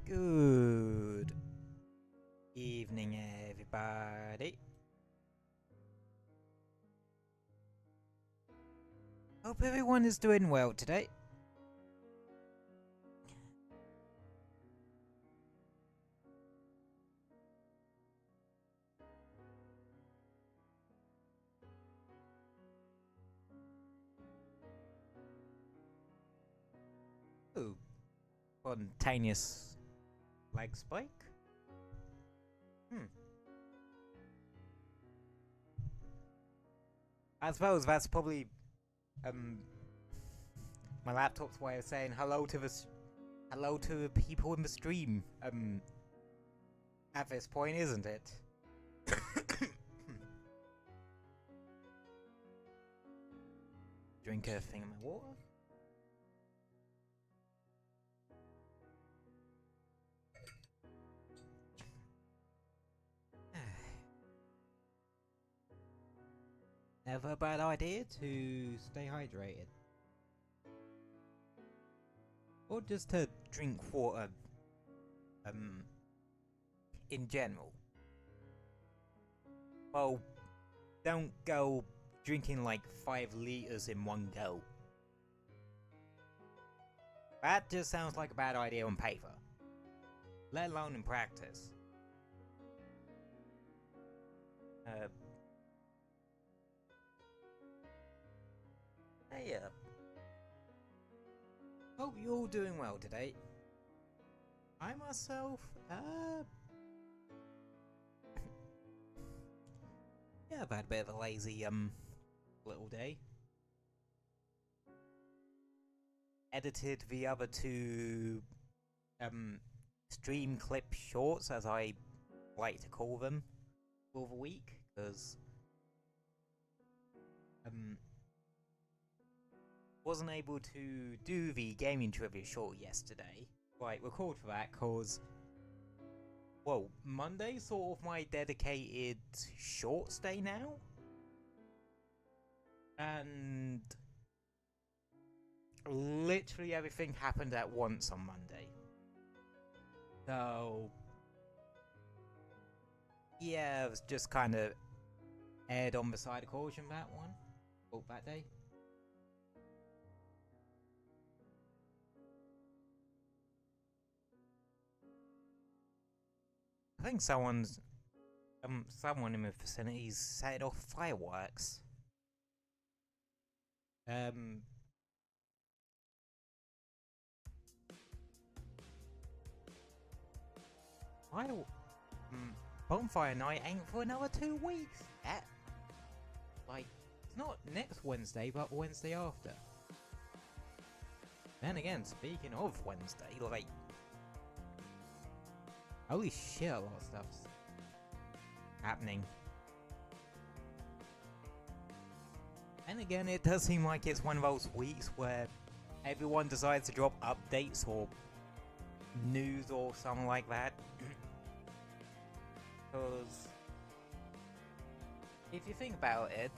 Good evening, everybody. Hope everyone is doing well today. Ooh, spontaneous leg spike. I suppose that's probably my laptop's way of saying hello to the people in the stream. At this point, isn't it? Drink a thing of my water. Never a bad idea to stay hydrated. Or just to drink water, in general. Well, don't go drinking like 5 liters in one go. That just sounds like a bad idea on paper, let alone in practice. Hey, hope you're all doing well today. I myself, yeah, I've had a bit of a lazy, little day. Edited the other 2, stream clip shorts, as I like to call them, for the week, because, wasn't able to do the gaming trivia short yesterday. Right, record for that, cause, well, Monday's sort of my dedicated shorts day now. And literally everything happened at once on Monday. So, yeah, it was just kind of aired on the side of caution that one. Oh, that day. I think someone in the vicinity set off fireworks. Bonfire night ain't for another 2 weeks. Like, it's not next Wednesday, but Wednesday after. Then again, speaking of Wednesday, like, holy shit, a lot of stuff's happening. And again, it does seem like it's one of those weeks where everyone decides to drop updates or news or something like that. Because if you think about it,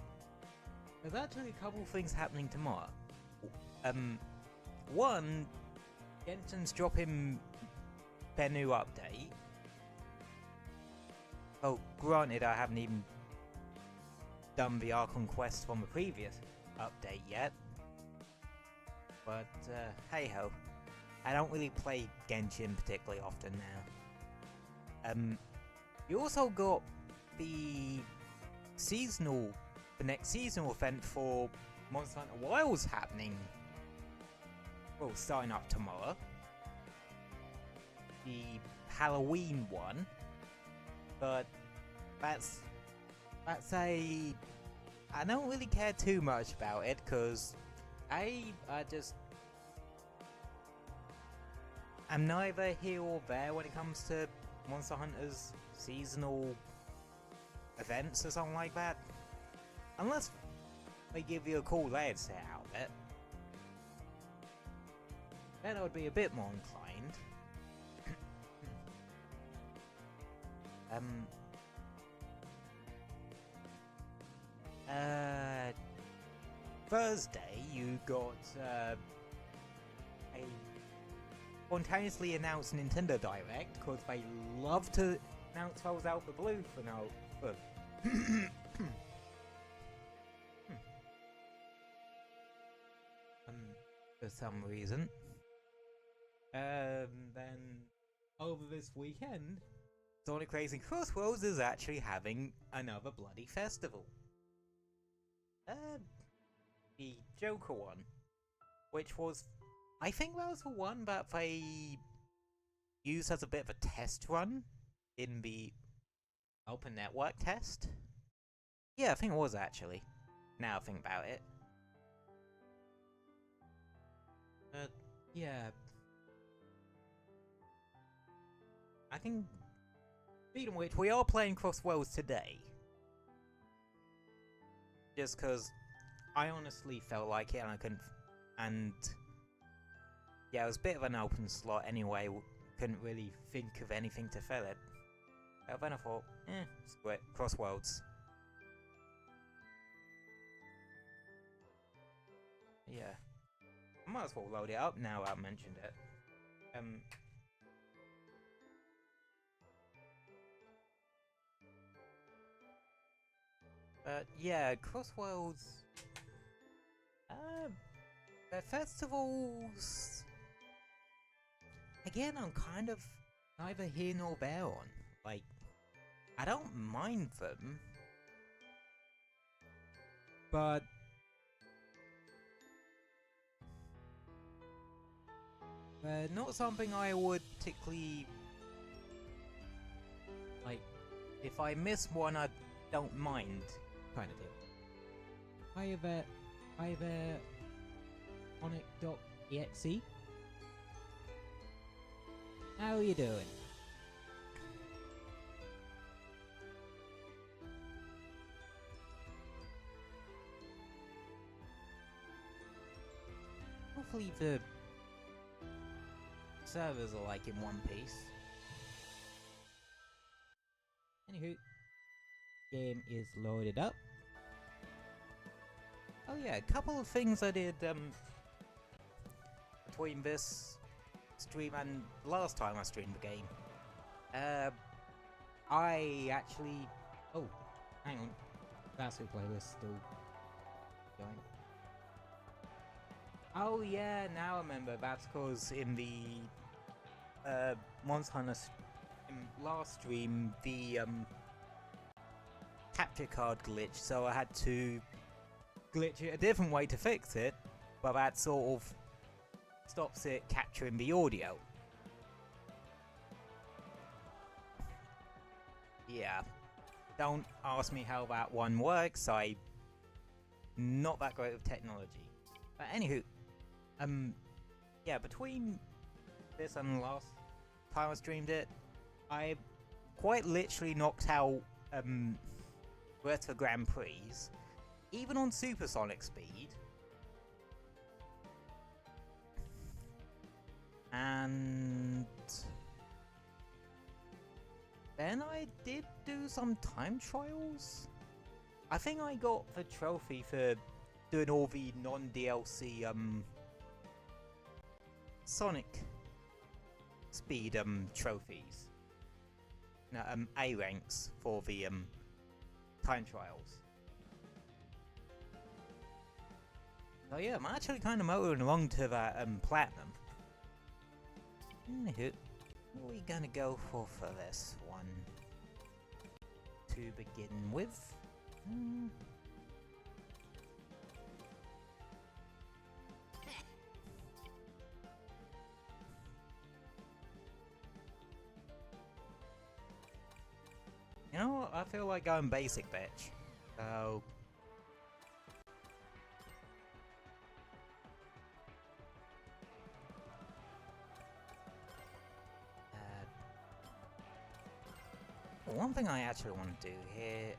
there's actually a couple things happening tomorrow. One, Genshin's dropping their new update. Oh, granted, I haven't even done the Archon quest from the previous update yet. But, hey ho. I don't really play Genshin particularly often now. You also got the next seasonal event for Monster Hunter Wilds happening. Well, starting up tomorrow. The Halloween one. But that's I don't really care too much about it, because I'm neither here or there when it comes to Monster Hunter's seasonal events or something like that. Unless they give you a cool layered set out of it. Then I would be a bit more inclined. Thursday you got spontaneously announce Nintendo Direct, because they love to announce those out the blue for now. For for some reason. Then over this weekend, Sonic Racing Crossworlds is actually having another bloody festival. The Joker one, which was, I think that was the one that they used as a bit of a test run in the Open Network test. Yeah, I think it was actually. Now I think about it. Yeah. I think, speaking of which, we are playing Crossworlds today. Just because I honestly felt like it and I couldn't... And... yeah, it was a bit of an open slot anyway. Couldn't really think of anything to fill it. But then I thought, screw it, Crossworlds. Yeah. I might as well load it up now I've mentioned it. But yeah, Crossworlds... the festivals... Again, I'm kind of neither here nor there on. Like, I don't mind them. But... not something I would particularly... Like, if I miss one, I don't mind, kind of deal. Hi there, Onyx.exe. How are you doing? Hopefully the servers are like in one piece. Anywho, game is loaded up. Oh yeah, a couple of things I did between this stream and last time I streamed the game. I actually... Oh, hang on. Backseat playlist still going. Oh yeah, now I remember. That's because in the Monster Hunter last stream, the capture card glitched, so I had to glitch it a different way to fix it, but that sort of stops it capturing the audio. Yeah, don't ask me how that one works, I'm not that great with technology. But anywho, yeah, between this and the last time I streamed it, I quite literally knocked out rest of the Grand Prix, even on supersonic speed. And then I did do some time trials. I think I got the trophy for doing all the non-DLC Sonic speed trophies. No, A ranks for the time trials. So yeah, I'm actually kind of motoring along to that platinum. Anywho, what are we gonna go for this one to begin with? You know what? I feel like going basic, bitch. So... one thing I actually want to do here,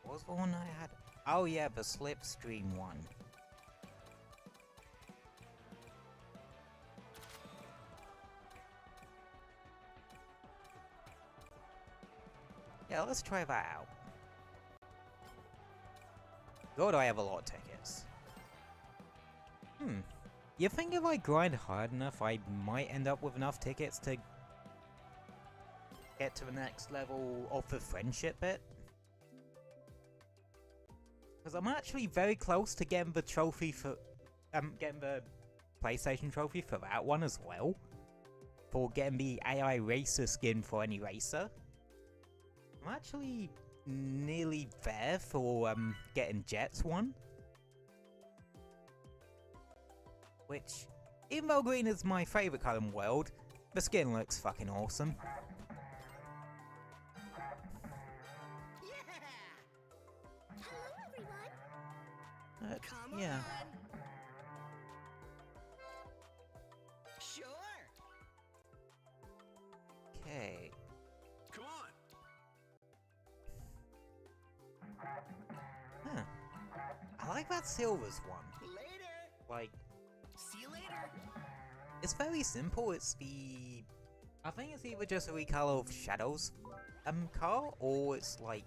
what was the one I had? Oh yeah, the Slipstream one. Yeah, let's try that out. God, I have a lot of tickets. You think if I grind hard enough, I might end up with enough tickets to get to the next level of the friendship bit? Because I'm actually very close to getting the trophy for... getting the PlayStation trophy for that one as well. For getting the AI Racer skin for any racer. I'm actually nearly there for getting Jet's one. Which, even though green is my favourite colour in the world, the skin looks fucking awesome. Yeah. Sure. Okay. Come on. Huh. I like that Silver's one. Later. Like, See you later. it's very simple. It's the... I think it's either just a recolor of Shadow's car, or it's like...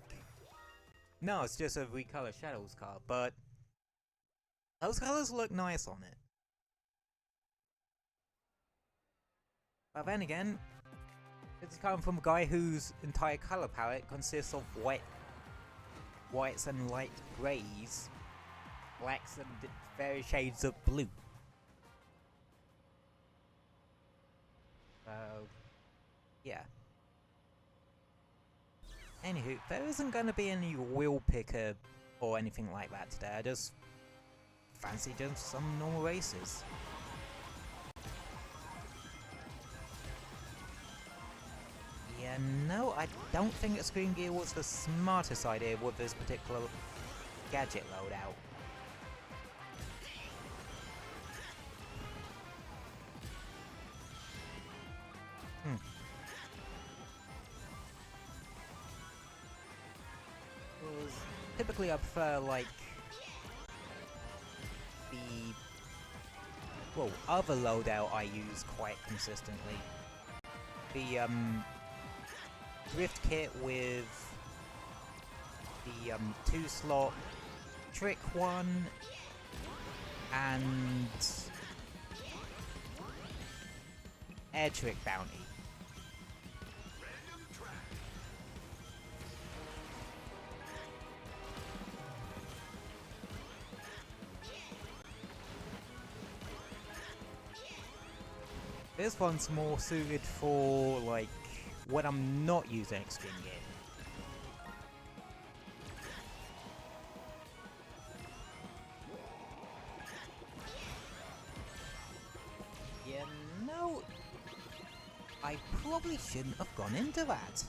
No, it's just a recolor of Shadow's car, but... Those colors look nice on it. But then again, it's coming from a guy whose entire color palette consists of whites and light greys, blacks and various shades of blue. So, yeah. Anywho, there isn't going to be any wheel picker or anything like that today. I just fancy just some normal races. Yeah, no, I don't think that Screen Gear was the smartest idea with this particular gadget loadout. Because typically I prefer, like, the, well, other loadout I use quite consistently. The, Drift Kit with the, 2-slot Trick one, and Air Trick Bounty. This one's more suited for, like, when I'm not using Extreme Gear. Yeah, no, I probably shouldn't have gone into that.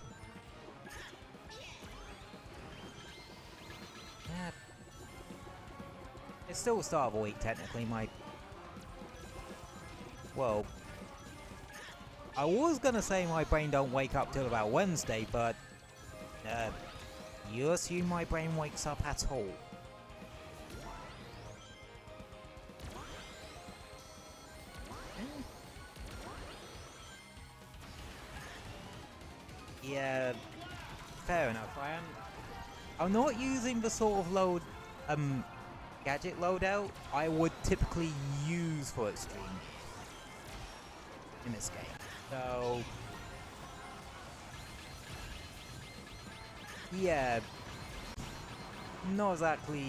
Yeah, it's still the start of the week, technically. Well, I was gonna say my brain don't wake up till about Wednesday, but you assume my brain wakes up at all. Yeah, fair enough. I'm not using the sort of gadget loadout I would typically use for Extreme in this game. So, yeah, not exactly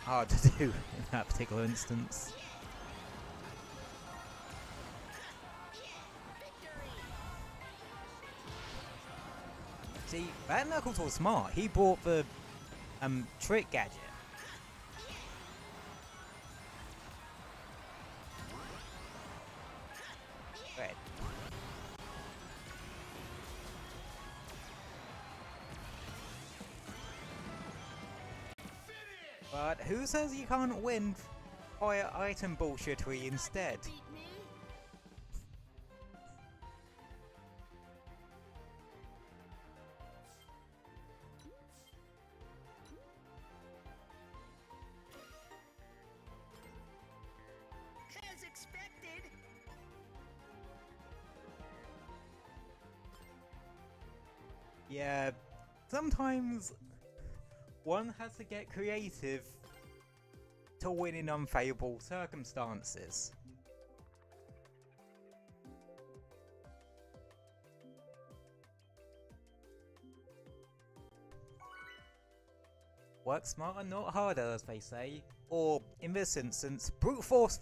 hard to do in that particular instance. See, that Knuckles was smart. He brought the trick gadget. Red. But who says you can't win via item bullshittery instead? As expected. Yeah, sometimes one has to get creative to win in unfavorable circumstances. Work smarter, not harder, as they say. Or, in this instance, brute force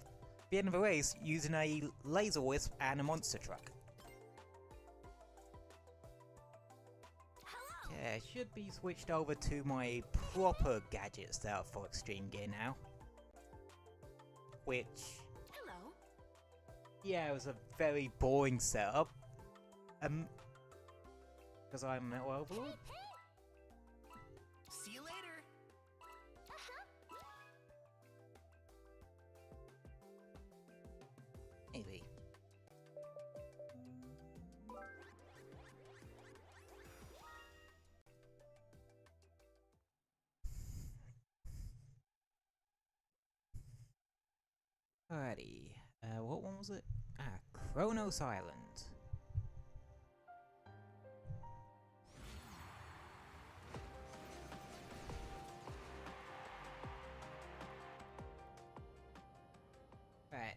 the end of the race using a laser wisp and a monster truck. Yeah, it should be switched over to my proper gadget setup for Extreme Gear now. Which... Hello. yeah, it was a very boring setup. Because I'm Metal Overlord. See you later. Maybe. Alrighty. What one was it? Ah, Kronos Island. Right.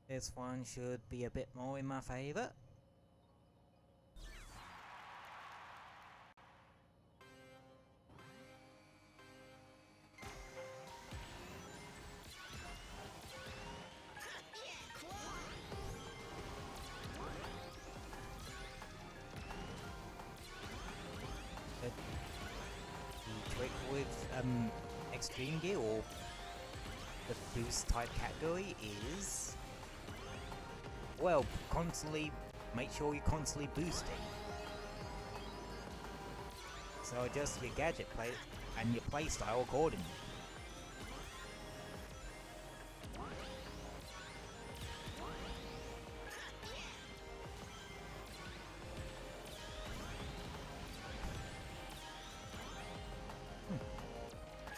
This one should be a bit more in my favour. The trick with Extreme Gear or the boost type category is, well, constantly make sure you're constantly boosting. So adjust your gadget play and your playstyle accordingly.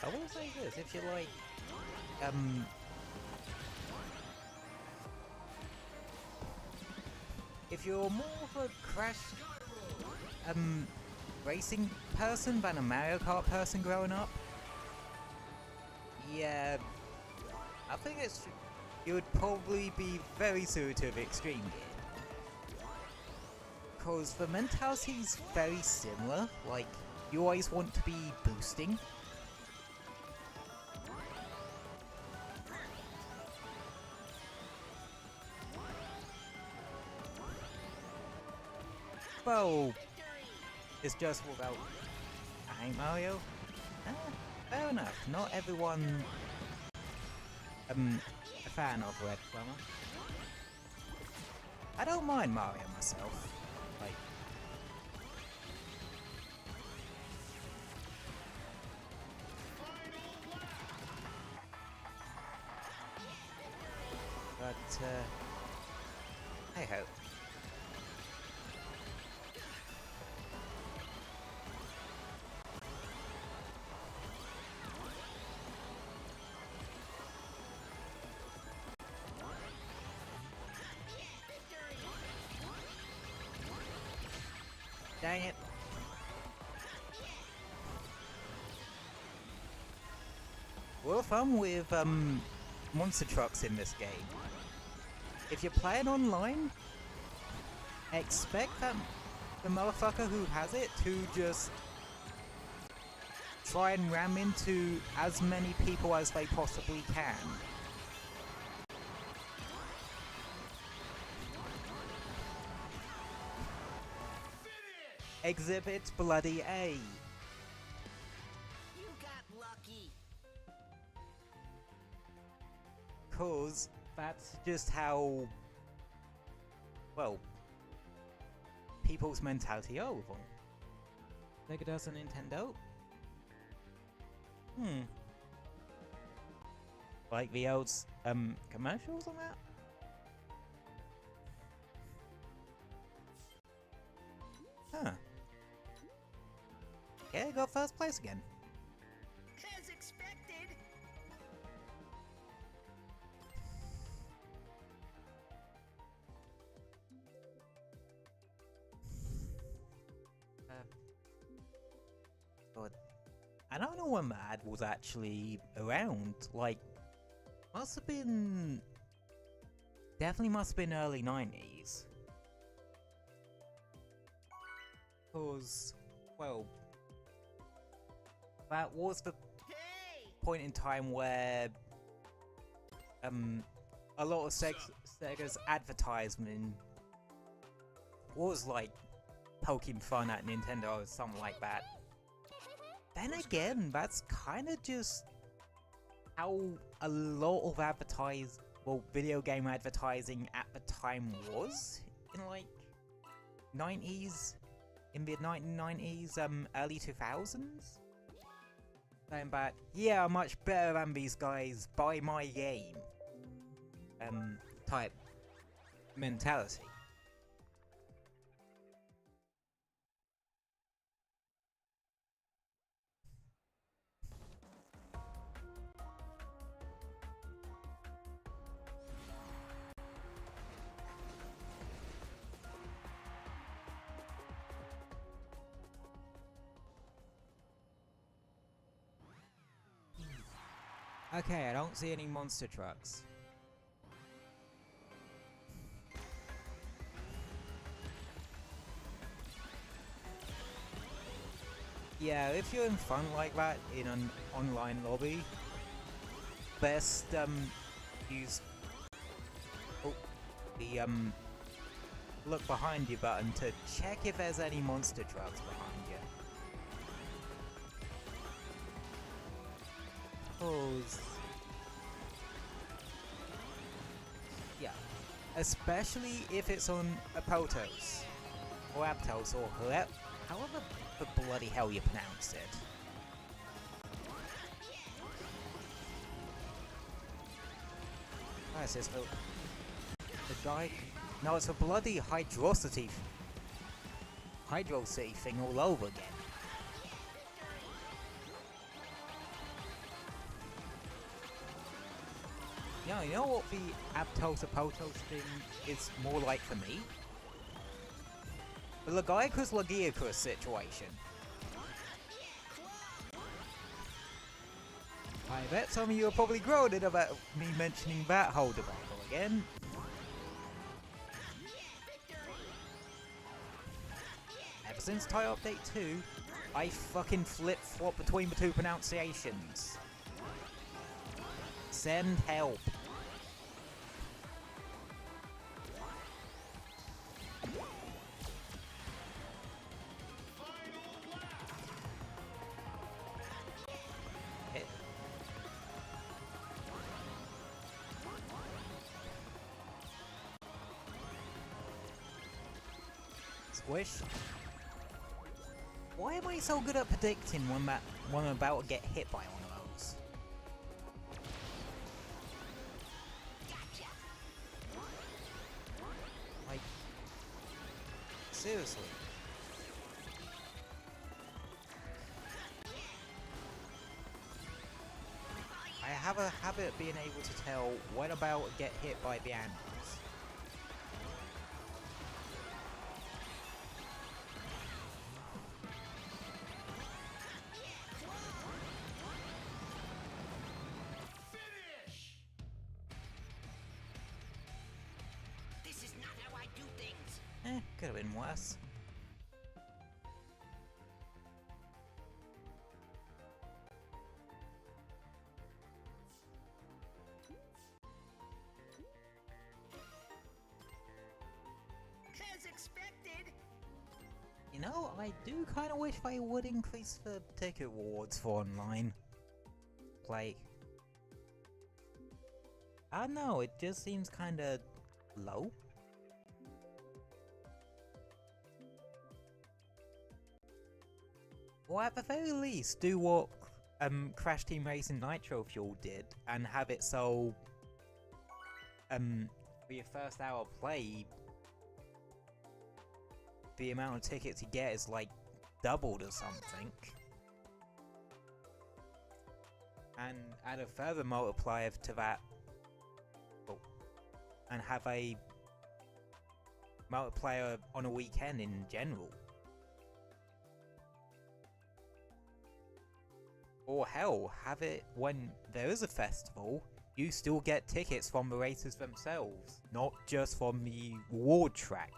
I will say this, if you like, if you're more of a Crash, racing person than a Mario Kart person growing up, yeah, I think you would probably be very suited to Extreme Gear. Because the mentality is very similar, like, you always want to be boosting. Well, it's just without... I ain't Mario. Fair enough. Not everyone a fan of Red Plumber. I don't mind Mario myself. Like, but hey ho. Dang it. Well, fun with monster trucks in this game. If you're playing online, expect that the motherfucker who has it to just try and ram into as many people as they possibly can. Exhibit bloody A. You got lucky. 'Cause that's just how, well, people's mentality are with them. Sega does a Nintendo? Like the old commercials on that? Huh. Okay, got first place again. As expected. I don't know when the ad was actually around. Like, must have been... Definitely must have been early 90s. Because, well, that was the point in time where a lot of Sega's advertisement was like poking fun at Nintendo or something like that. Then again, that's kind of just how a lot of video game advertising at the time was in like 90s, in the 1990s, early 2000s. Saying that, yeah, I'm much better than these guys, buy my game. Type mentality. Okay, I don't see any monster trucks. Yeah, if you're in fun like that in an online lobby, best use the look behind you button to check if there's any monster trucks behind you. Cause yeah, especially if it's on Apotos or Aptos or however the bloody hell you pronounce it. What is this? The guy? No, it's a bloody hydrocity thing all over again. Yeah, you know what the Aptos Apotos thing is more like for me? The Lagiacrus Lagiacrus situation. I bet some of you are probably groaning about me mentioning that whole debacle again. Ever since Tie Update 2, I fucking flip-flop between the two pronunciations. Send help. Squish. Why am I so good at predicting when I'm about to get hit by one of those? Like, seriously. I have a habit of being able to tell when about to get hit by the animals. Could have been worse. As expected. You know, I do kind of wish they would increase the ticket rewards for online play. I don't know, it just seems kind of low. Or at the very least, do what Crash Team Racing Nitro Fuel did and have it so for your first hour of play, the amount of tickets you get is like doubled or something. And add a further multiplier to that. Oh, and have a multiplier on a weekend in general. Or hell, have it when there is a festival, you still get tickets from the races themselves, not just from the reward track.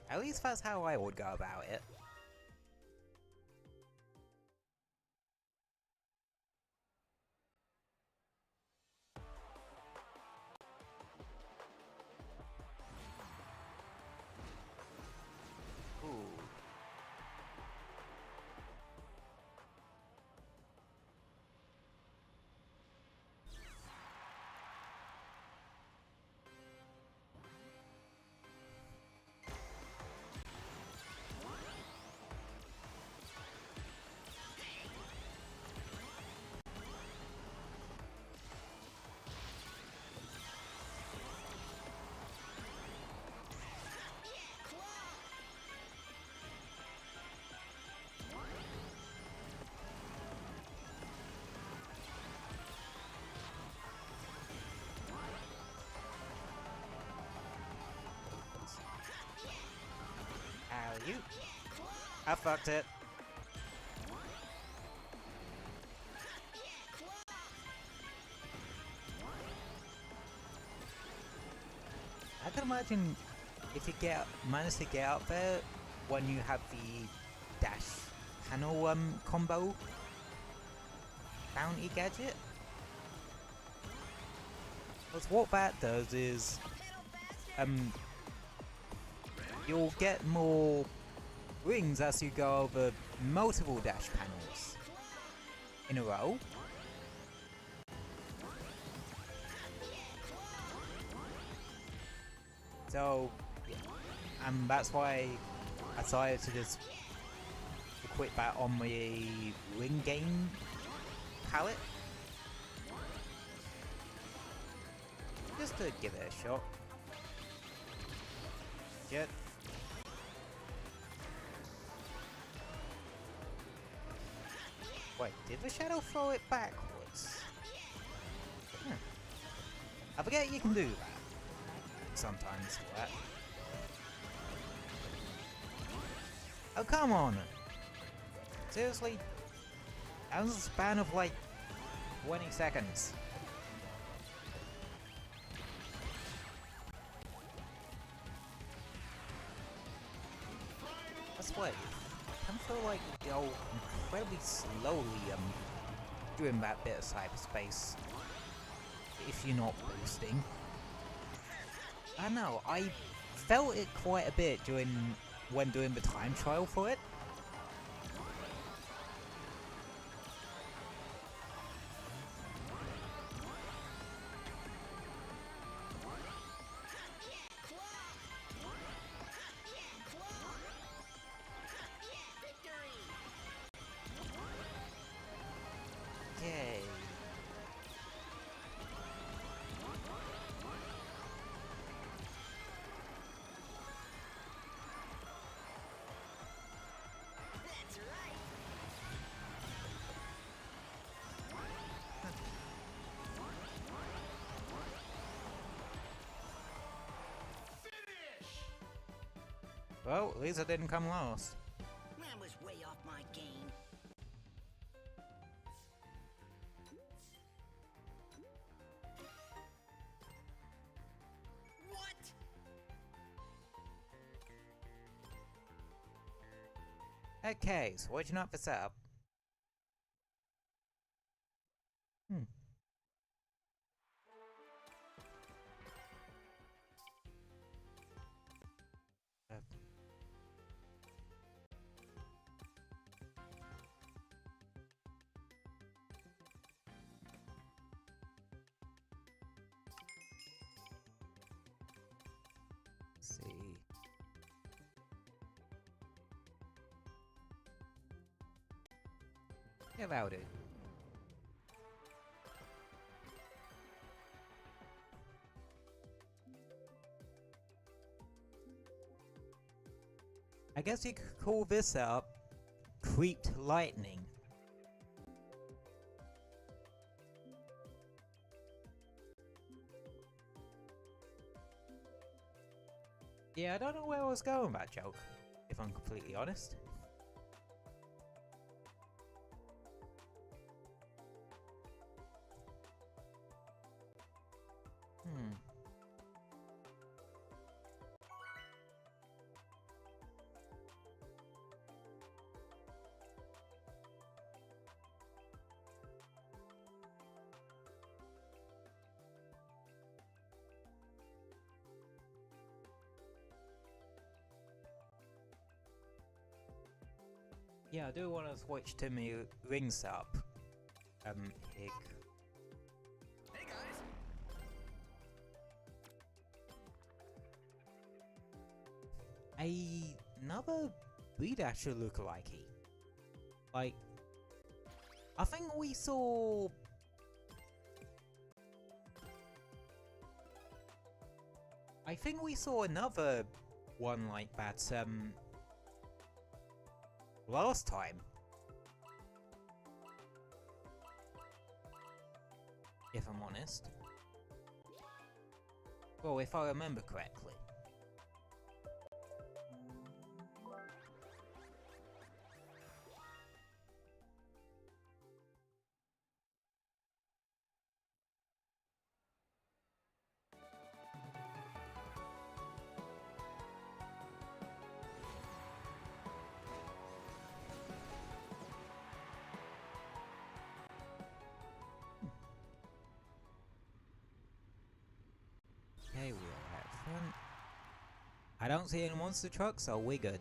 At least that's how I would go about it. Ooh. You. I fucked it. I can imagine if you manage to get out there when you have the dash panel combo bounty gadget. Because what that does is you'll get more rings as you go over multiple dash panels in a row. So, and that's why I decided to just equip that on my ring game palette. Just to give it a shot. Shit. Wait, did the shadow throw it backwards? I forget you can do that. Sometimes for that. Oh, come on! Seriously? That was a span of like 20 seconds. That's what I feel like you go incredibly slowly doing that bit of cyberspace if you're not boosting. I don't know, I felt it quite a bit when doing the time trial for it. Yay. Well, at least I didn't come last. That was way off my game. What? Okay, so watching up this up. See. Yeah, about it. I guess you could call this up creeped lightning. Yeah, I don't know where I was going with that joke, if I'm completely honest. Yeah, I do want to switch to my ring setup. Hig. Hey guys! Another Breedasher lookalikey. Like, I think we saw... another one like that, last time. If I'm honest. Well, if I remember correctly. Okay, we're out front. I don't see any monster trucks, so we're good.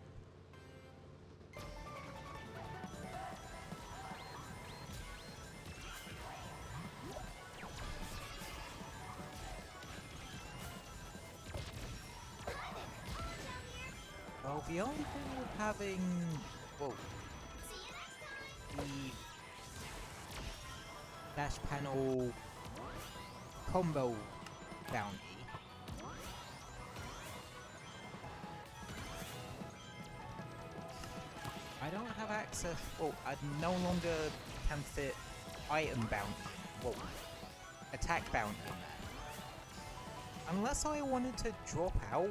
Well, the only thing with having... whoa. The dash panel combo bounty. I don't have access. Well, I no longer can fit item bounty. Well, attack bounty in there. Unless I wanted to drop out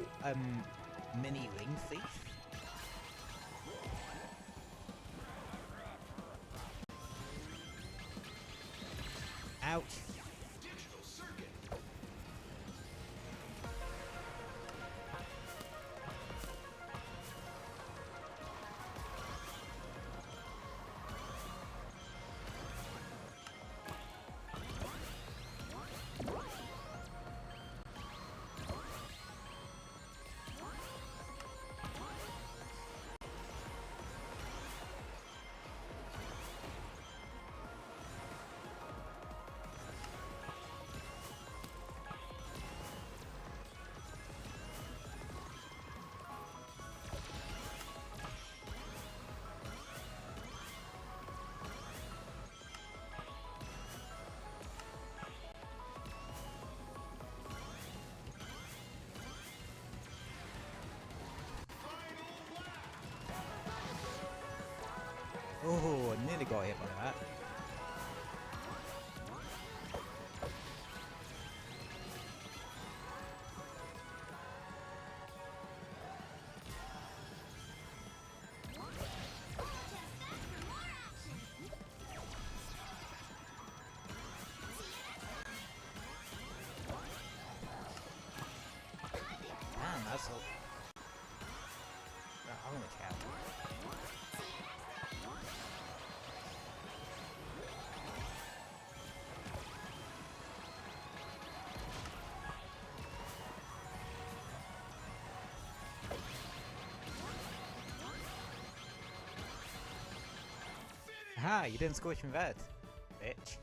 mini ring thief. Ouch. Digital circuit! Oh, I nearly got hit by that. Damn, that's a... I'm gonna chat. Ha! You didn't squish me that, bitch.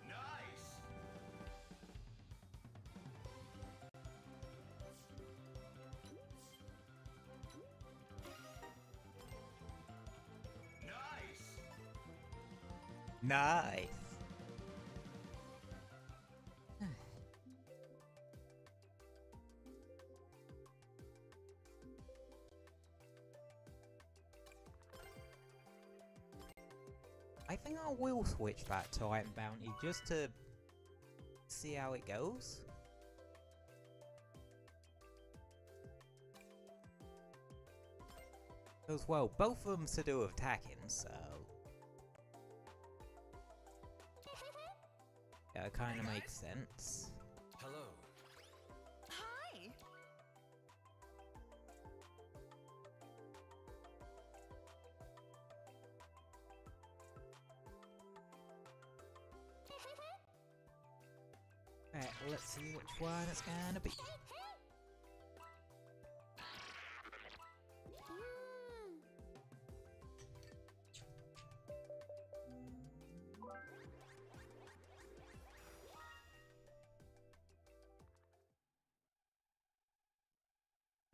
Nice! Nice! Nice. I think I will switch back to item bounty just to see how it goes. As well, both of them to do with attacking, so... yeah, it kind of makes sense. Hello. Hi. Right, let's see which one it's gonna be.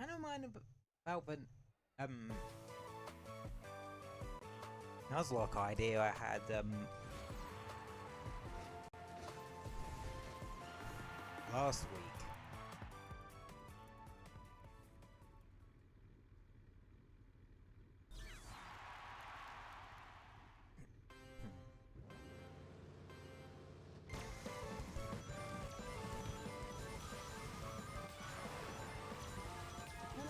I don't mind about the Nuzlocke idea I had last week.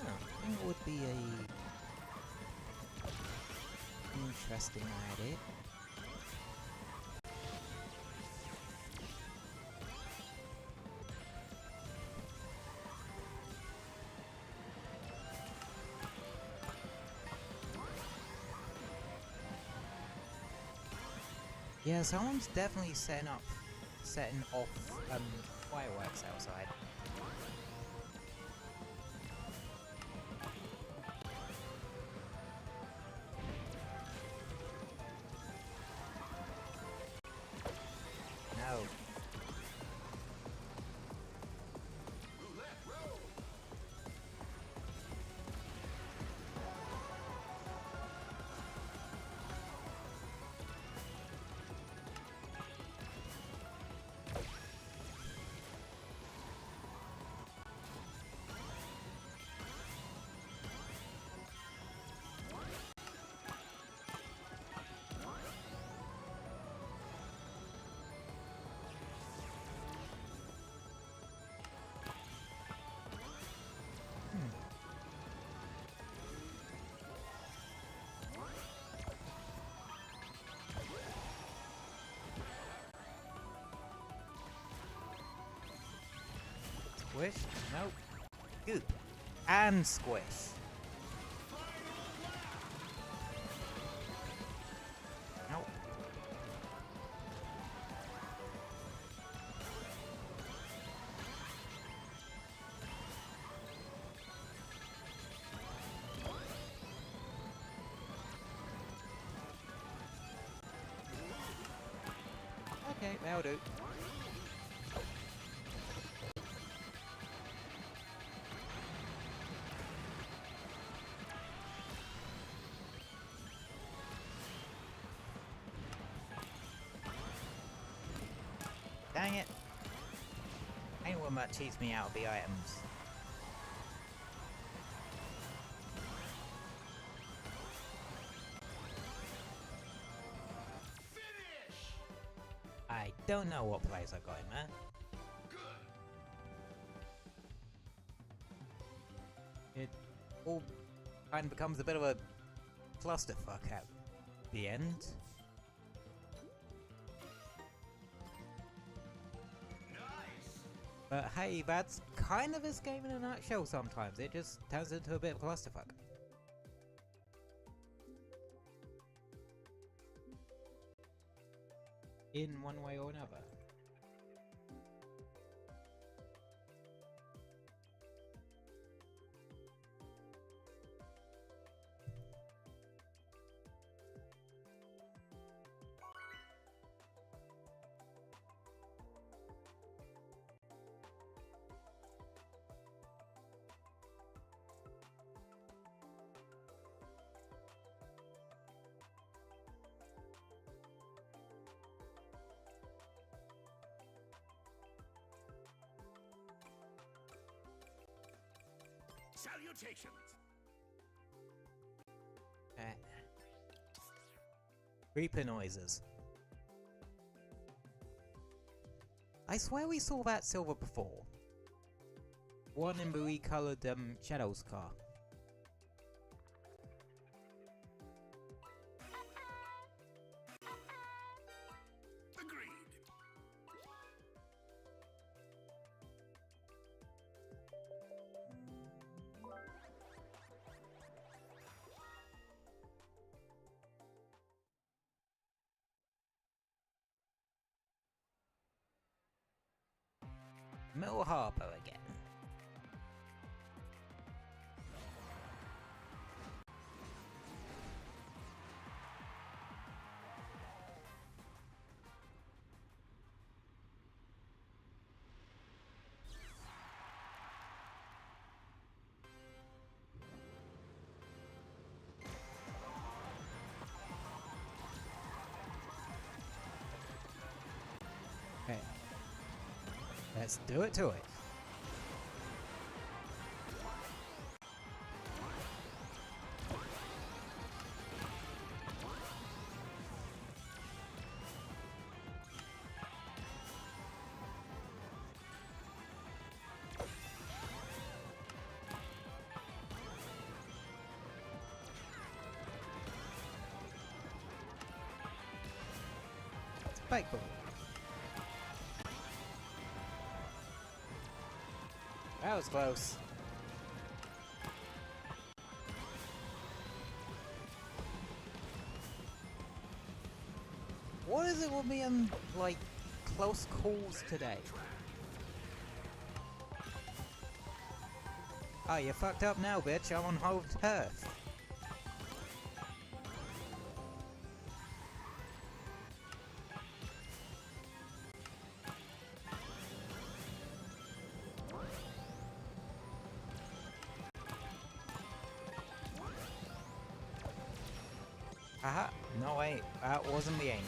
I think it would be a interesting idea. Yeah, someone's definitely setting off fireworks outside. No. Squish? Nope. Goop. And squish. Nope. Okay, that'll do. Dang it! Anyone that cheats me out of the items. Finish! I don't know what place I got in there. Good. It all kind of becomes a bit of a clusterfuck at the end. Nice! But hey, that's kind of this game in a nutshell sometimes. It just turns into a bit of a clusterfuck. In one way or another. Salutations! Creeper noises. I swear we saw that silver before. One in the recolored Shadows car. Middle Harbour again. Okay. Let's do it to it. Spike ball. That was close. What is it with me and, like, close calls today? Oh, you fucked up now, bitch. I'm on home turf. Aha! No wait, that wasn't the aim.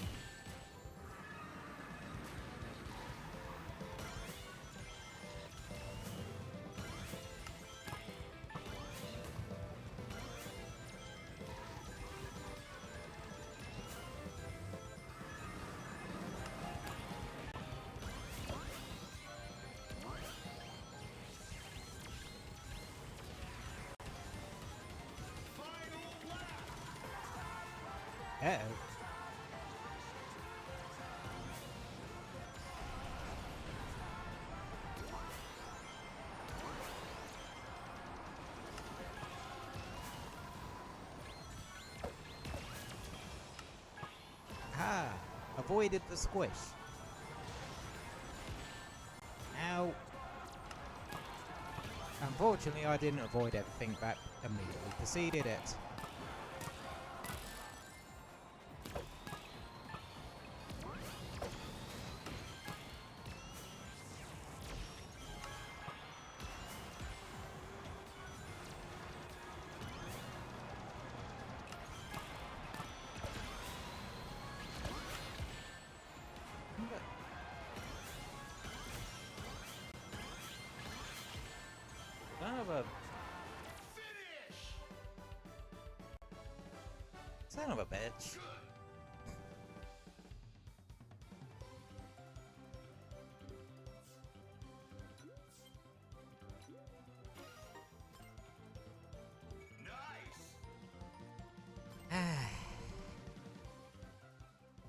Uh-oh. Ha! Avoided the squish. Ow. Unfortunately, I didn't avoid everything that immediately preceded it. Son of a... Son of a bitch.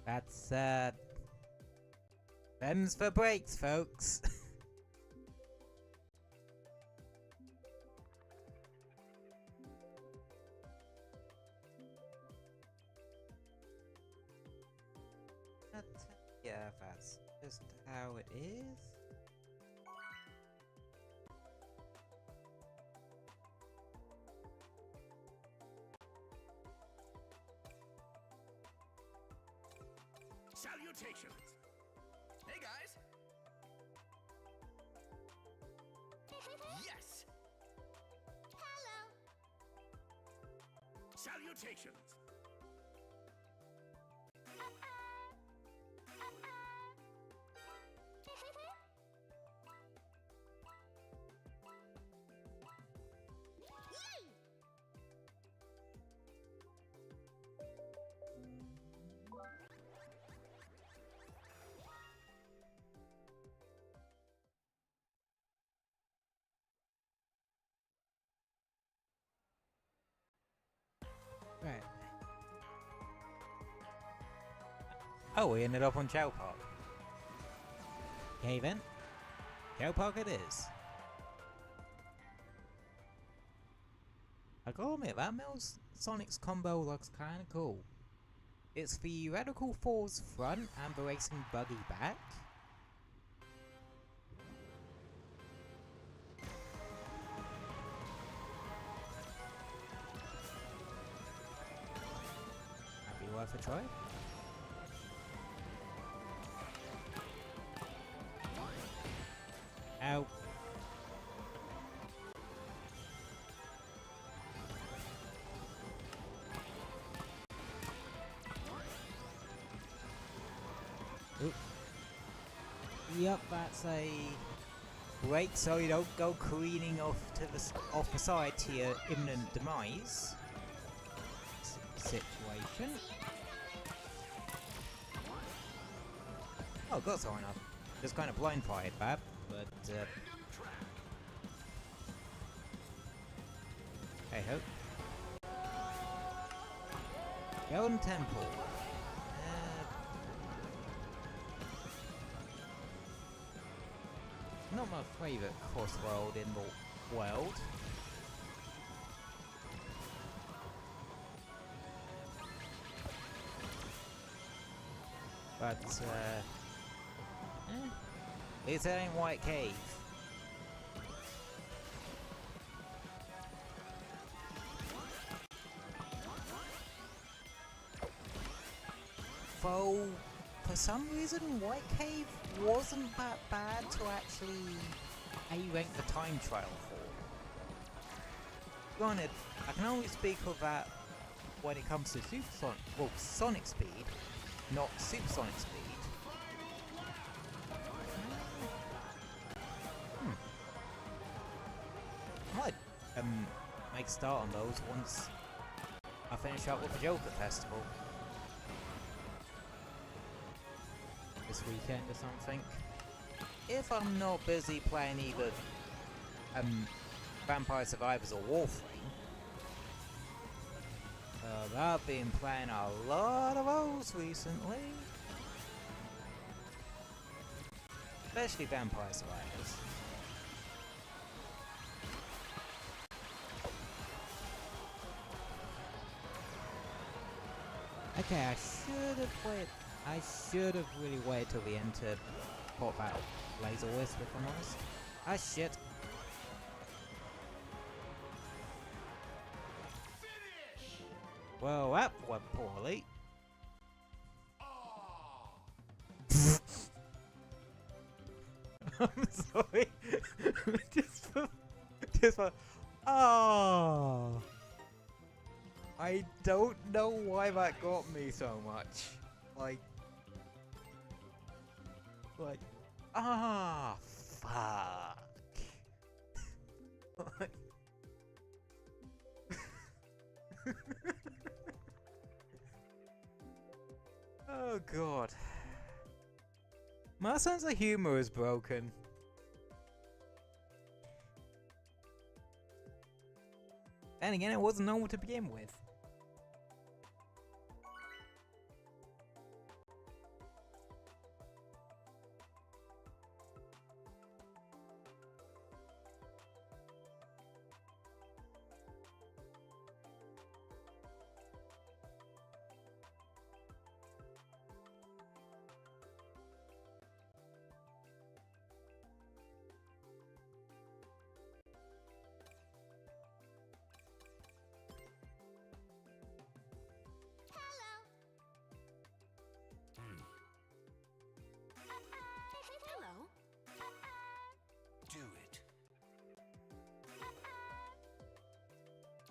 That's, them's for breaks, folks. Yeah, that's just how it is. Salutations! Hey guys! Yes! Hello. Salutations! Right. Oh, we ended up on Chow Park. Okay then. Chow Park it is. I gotta admit, that Mills Sonic's combo looks kinda cool. It's the Radical Force front and the Racing Buggy back. worth a try. Ow. Oop. Yep, that's a break so you don't go careening off to off the side to your imminent demise situation. Oh, got someone up. Just kind of blind fired, Bab, but hey ho. Golden Temple. Not my favourite Crossworld in the world. But, at least it ain't White Cave. Though, for some reason, White Cave wasn't that bad to actually A-rank the time trial for. Granted, I can only speak of that when it comes to supersonic, well, sonic speed, not supersonic speed. I might make a start on those once I finish up with the Joker Festival. This weekend or something. If I'm not busy playing either Vampire Survivors or Warframe. I've been playing a lot of those recently. Especially Vampire Survivors. Okay, I should have really waited till the end to pop that laser wisp if I'm honest. Ah shit. Well, that went poorly. I'm sorry. just for oh. I don't know why that got me so much. Like, fuck. Oh god. My sense of humor is broken. And again, it wasn't normal to begin with. Hello. Do it.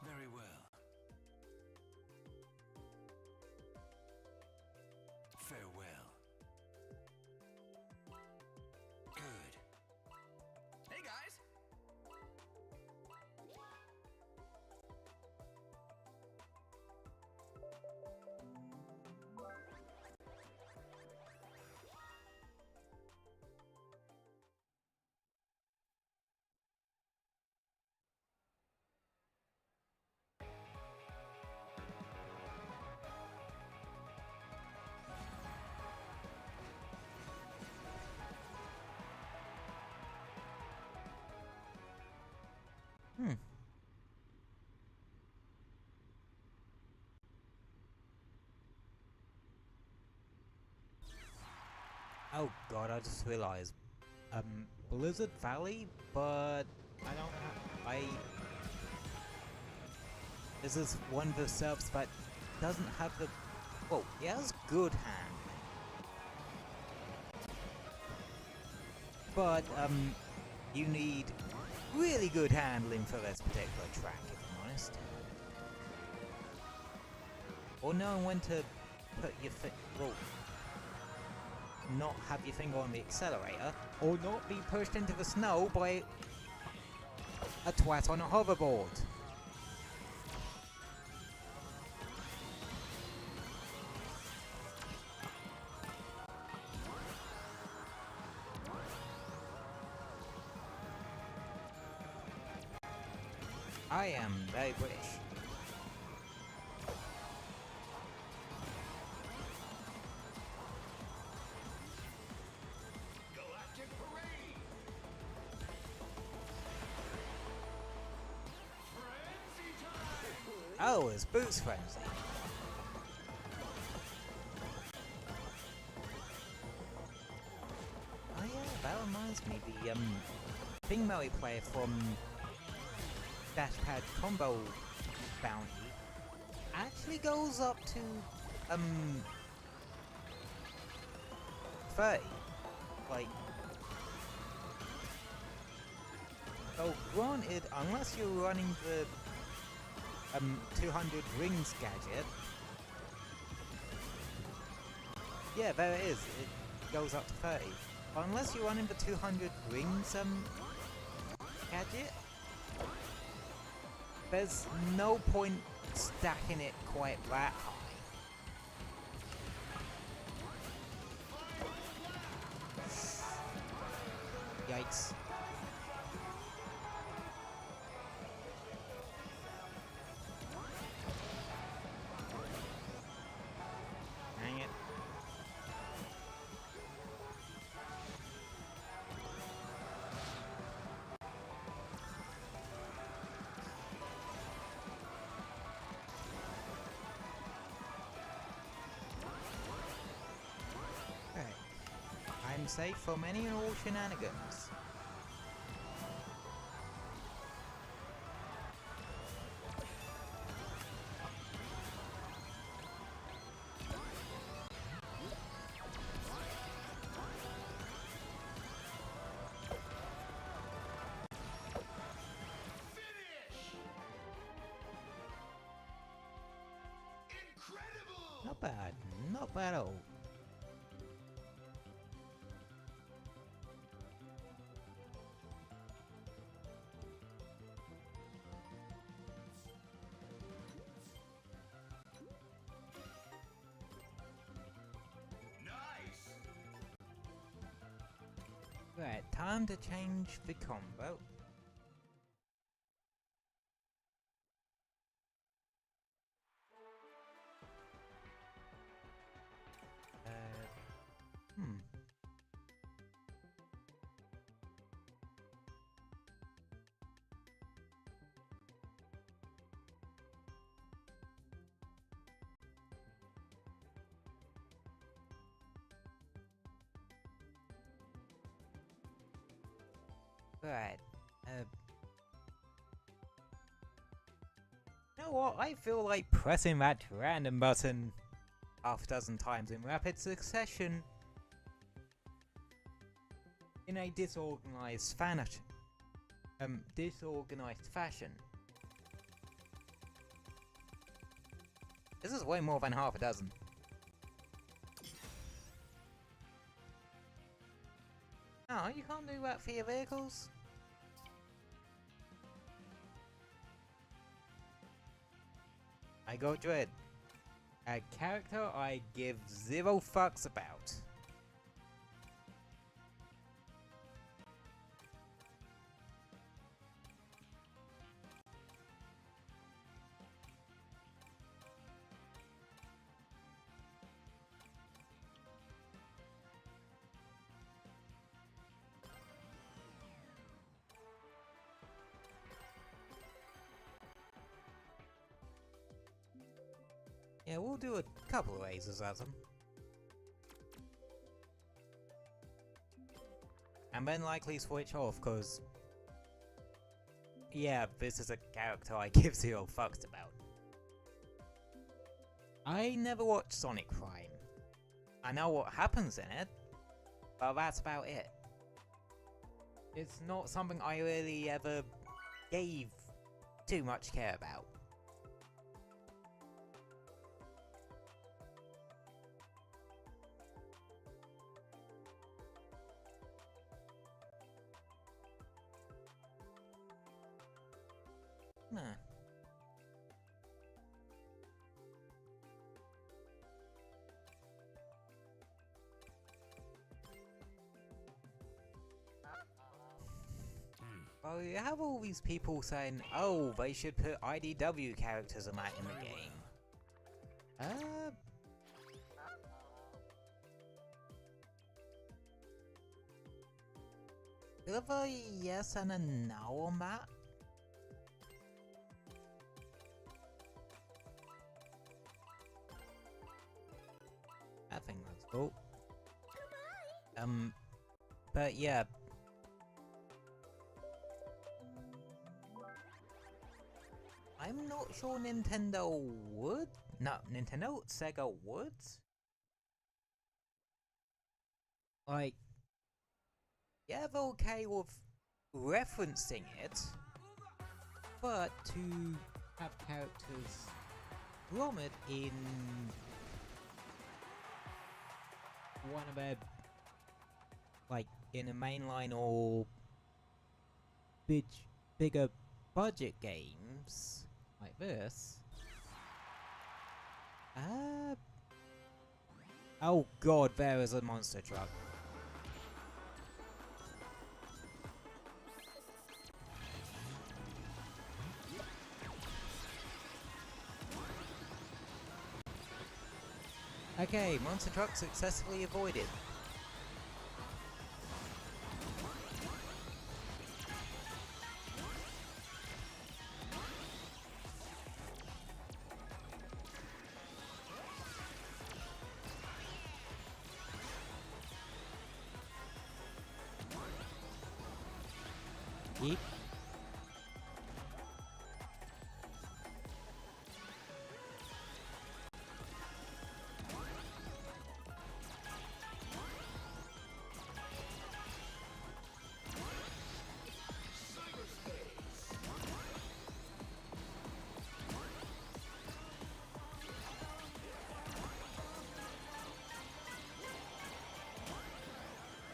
Very well. Farewell. Good. Hey guys! Oh god, I just realized. Blizzard Valley, but I don't have. This is one of the subs that doesn't have the Whoa, he has good handling. But, you need really good handling for this particular track, if I'm honest. Or knowing when to put your not have your finger on the accelerator, or not be pushed into the snow by a twat on a hoverboard. I am very British. Oh, it's Boost Frenzy. Oh yeah, that reminds me, the thing Mary player from Dashpad Combo Bounty actually goes up to 30. Like, so granted, unless you're running the 200 rings gadget. Yeah, there it is. It goes up to 30. But unless you're running the 200 rings gadget, there's no point stacking it quite that high. Yikes. Dang it. Okay. I'm safe from any and all shenanigans. Not bad, not bad at all. Nice. Right, time to change the combo. Hmm. Right. You know what? I feel like pressing that random button half a dozen times in rapid succession in a disorganized fashion. This is way more than half a dozen. Oh, you can't do that for your vehicles? I got Dread. A character I give zero fucks about. Yeah, we'll do a couple of raises at them. And then likely switch off, cause yeah, this is a character I give zero fucks about. I never watched Sonic Prime. I know what happens in it, but that's about it. It's not something I really ever gave too much care about. Nah. Oh, you have all these people saying, oh, they should put IDW characters and that in the game. Bit of a yes and a no on that. I think that's cool. But yeah. I'm not sure Nintendo would. No, Sega would. Like, yeah, they're okay with referencing it, but to have characters from it in one of their, like, in a mainline or bigger budget games like this. Oh god, there is a monster truck. Okay, monster truck successfully avoided. Yeep.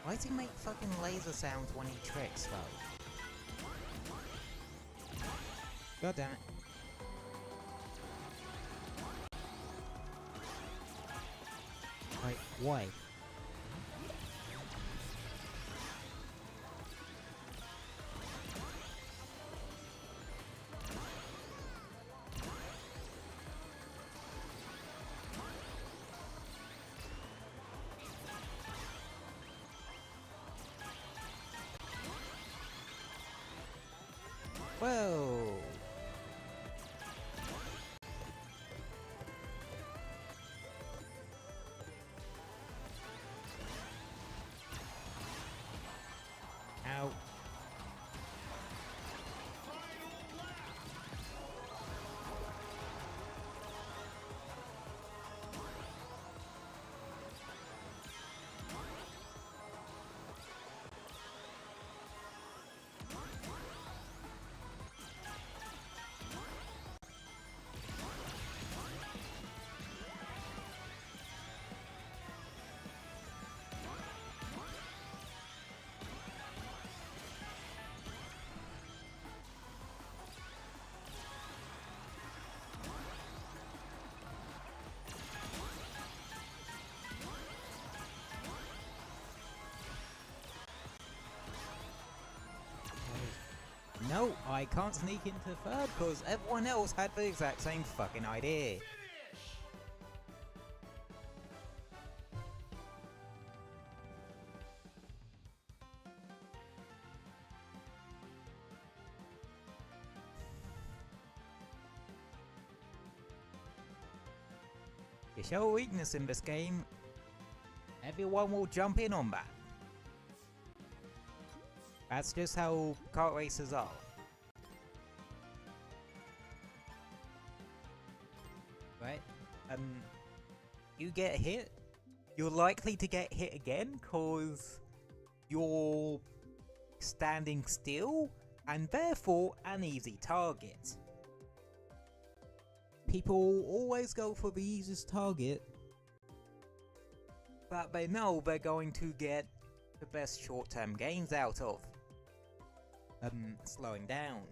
Why does he make fucking laser sounds when he tricks though? God damn it. Like, why? Whoa! Ow. No, I can't sneak into third because everyone else had the exact same fucking idea. You show a weakness in this game, everyone will jump in on that. That's just how kart races are. Right? you get hit, you're likely to get hit again cause you're standing still and therefore an easy target. People always go for the easiest target that they know they're going to get the best short-term gains out of. Slowing down.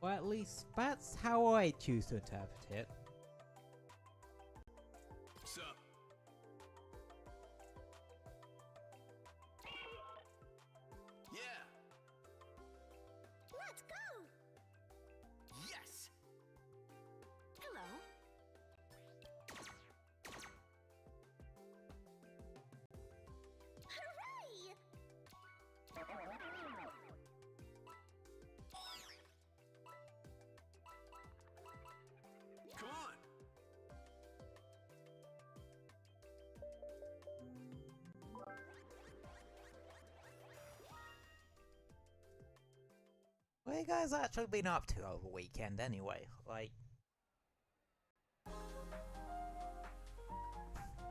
Well, at least that's how I choose to interpret it. What's up? Yeah. Let's go! Yes. Hello. Hooray! Come on. What have you guys actually been up to over the weekend anyway? Like,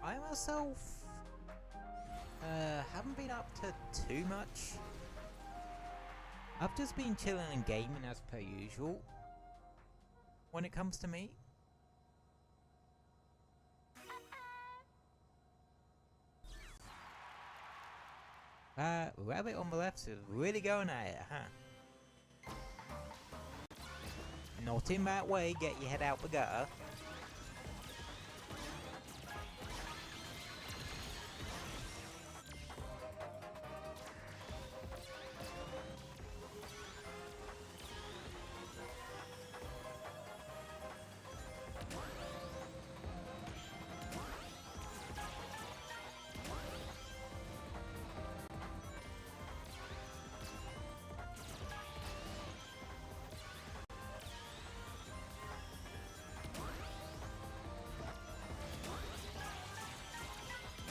I myself haven't been up to too much. I've just been chilling and gaming as per usual when it comes to me. Rabbit on the left is really going at it, huh? Not in that way, get your head out the gutter.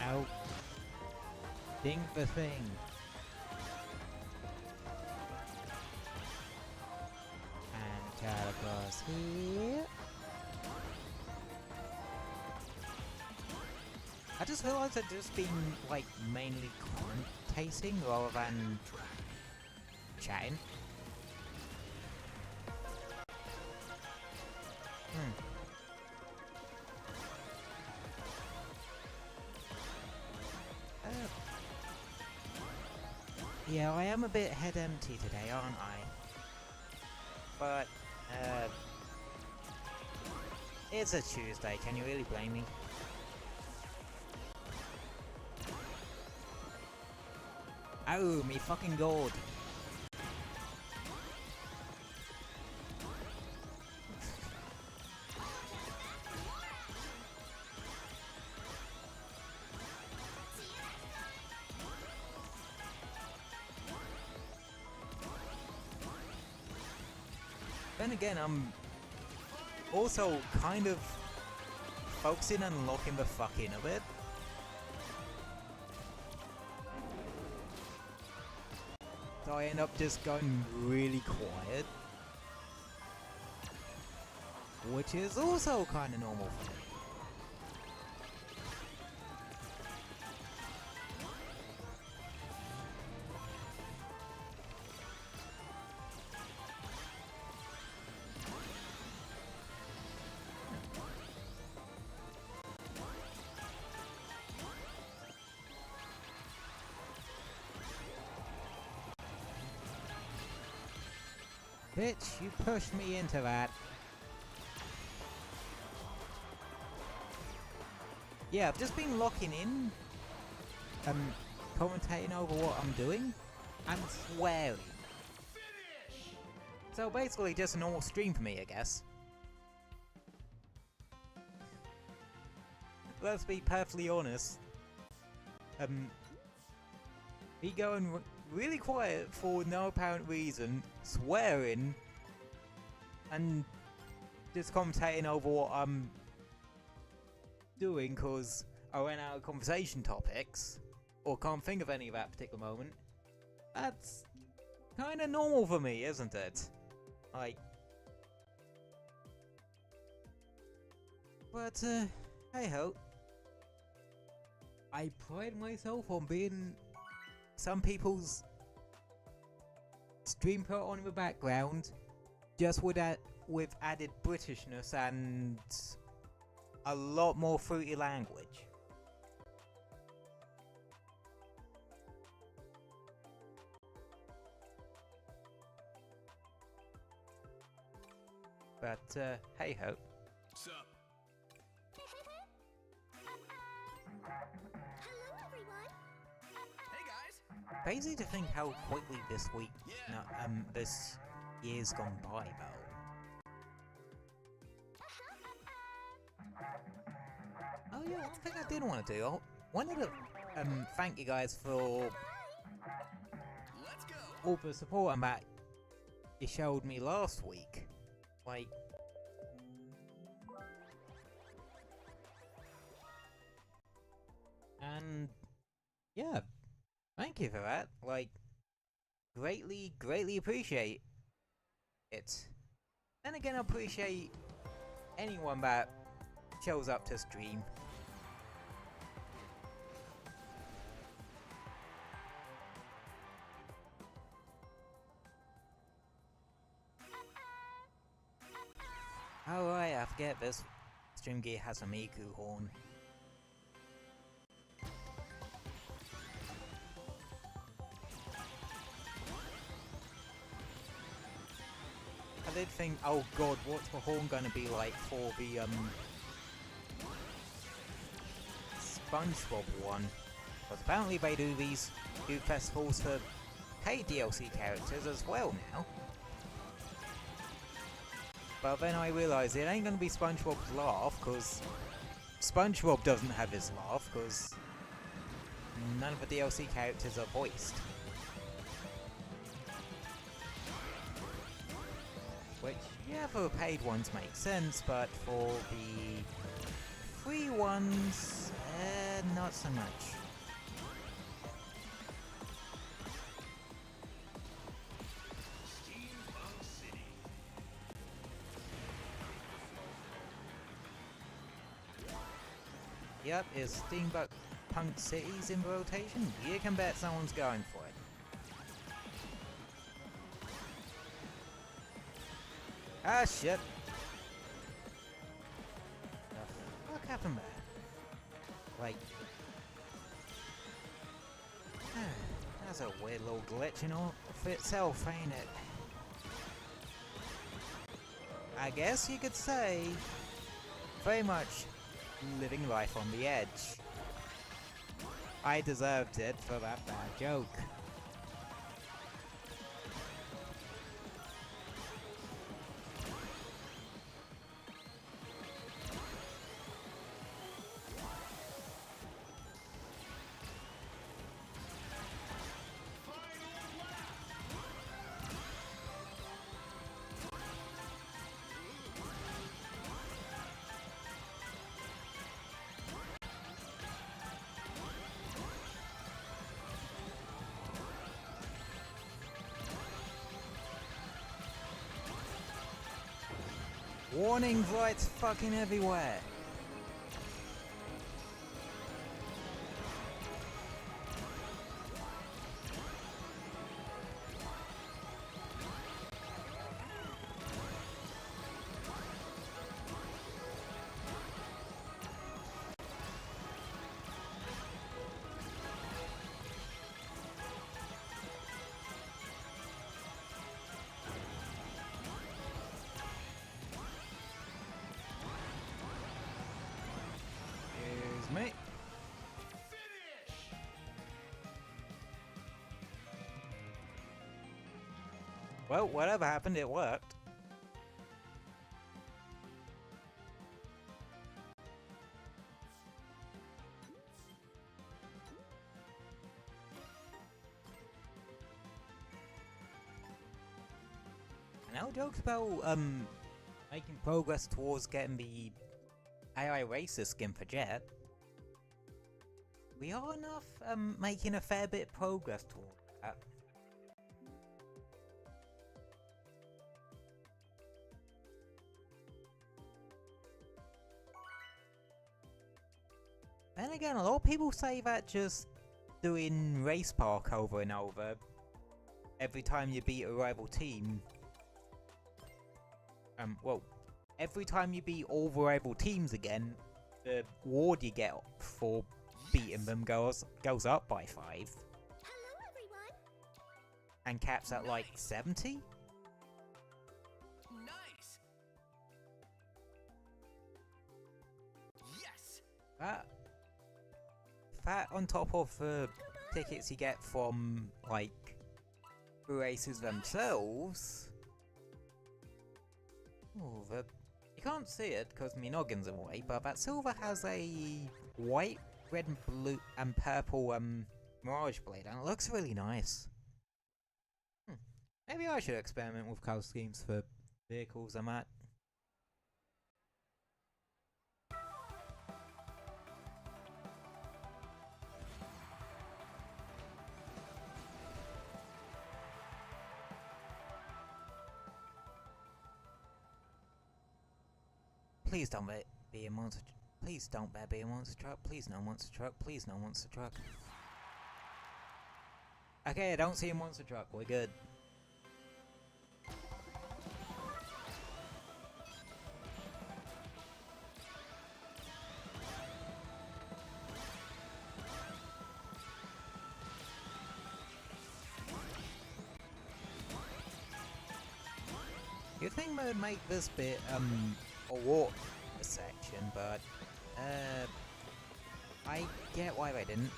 Out. Ding the thing. And cut across here. I just realised I've just been like mainly commentating rather than chatting. Yeah, I am a bit head empty today, aren't I? But, it's a Tuesday, can you really blame me? Oh, me fucking god. Then again, I'm also kind of focusing on locking the fuck in a bit. So I end up just going really quiet. Which is also kind of normal for me. Bitch, you pushed me into that. Yeah, I've just been locking in, commentating over what I'm doing, and swearing. So basically just a normal stream for me, I guess. Let's be perfectly honest. Me going really quiet for no apparent reason, swearing, and just commentating over what I'm doing because I ran out of conversation topics, or can't think of any at that particular moment. That's kind of normal for me, isn't it? Like, but hey ho. I pride myself on being some people's stream put on in the background, just with added Britishness and a lot more fruity language. But hey ho. What's up? Hello, everyone. Hey guys. Crazy to think how quickly this week, Yeah. no, this year's gone by though. Oh yeah, one thing I did want to do, I wanted to thank you guys for Let's go. all the support and that you showed me last week. Like, and yeah, thank you for that. Like, greatly appreciate it. Then again, I appreciate anyone that shows up to stream. Oh right, I forget this stream gear has a Miku horn. I did think, oh god, what's the horn gonna be like for the SpongeBob one? Because apparently they do festivals for paid DLC characters as well now. But then I realised it ain't gonna be SpongeBob's laugh, because SpongeBob doesn't have his laugh, because none of the DLC characters are voiced. Which, yeah, for the paid ones makes sense, but for the free ones, not so much. Yep, is Steampunk Cities in rotation? You can bet someone's going for it. Ah shit! The fuck happened there? Like... that's a weird little glitch in all of itself, ain't it? I guess you could say... very much living life on the edge. I deserved it for that bad joke. Warning lights fucking everywhere. Me. Well, whatever happened, it worked. And no jokes about making progress towards getting the AI Racer skin for Jet. We are enough making a fair bit of progress toward that. Then again, a lot of people say that just doing Race Park over and over, every time you beat a rival team, well, every time you beat all the rival teams again, the reward you get for beating them goes up by 5. Hello, everyone. And caps at like 70? Nice. Yes. That on top of the tickets you get from, like, the races themselves. Oh, you can't see it because my noggin's away, but that silver has a white, red, and blue, and purple Mirage blade, and it looks really nice. Maybe I should experiment with colour schemes for vehicles I'm at. Please don't be a monster. Please don't be a monster truck. Please no monster truck. Please no monster truck. Okay, I don't see a monster truck. We're good. You'd think they would make this bit a walk section, but I get why they didn't.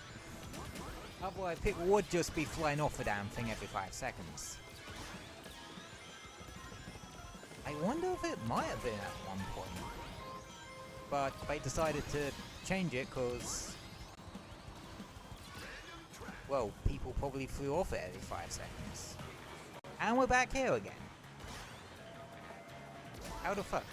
Otherwise, people would just be flying off the damn thing every 5 seconds. I wonder if it might have been at one point, but they decided to change it because, well, people probably flew off it every 5 seconds. And we're back here again. How the fuck?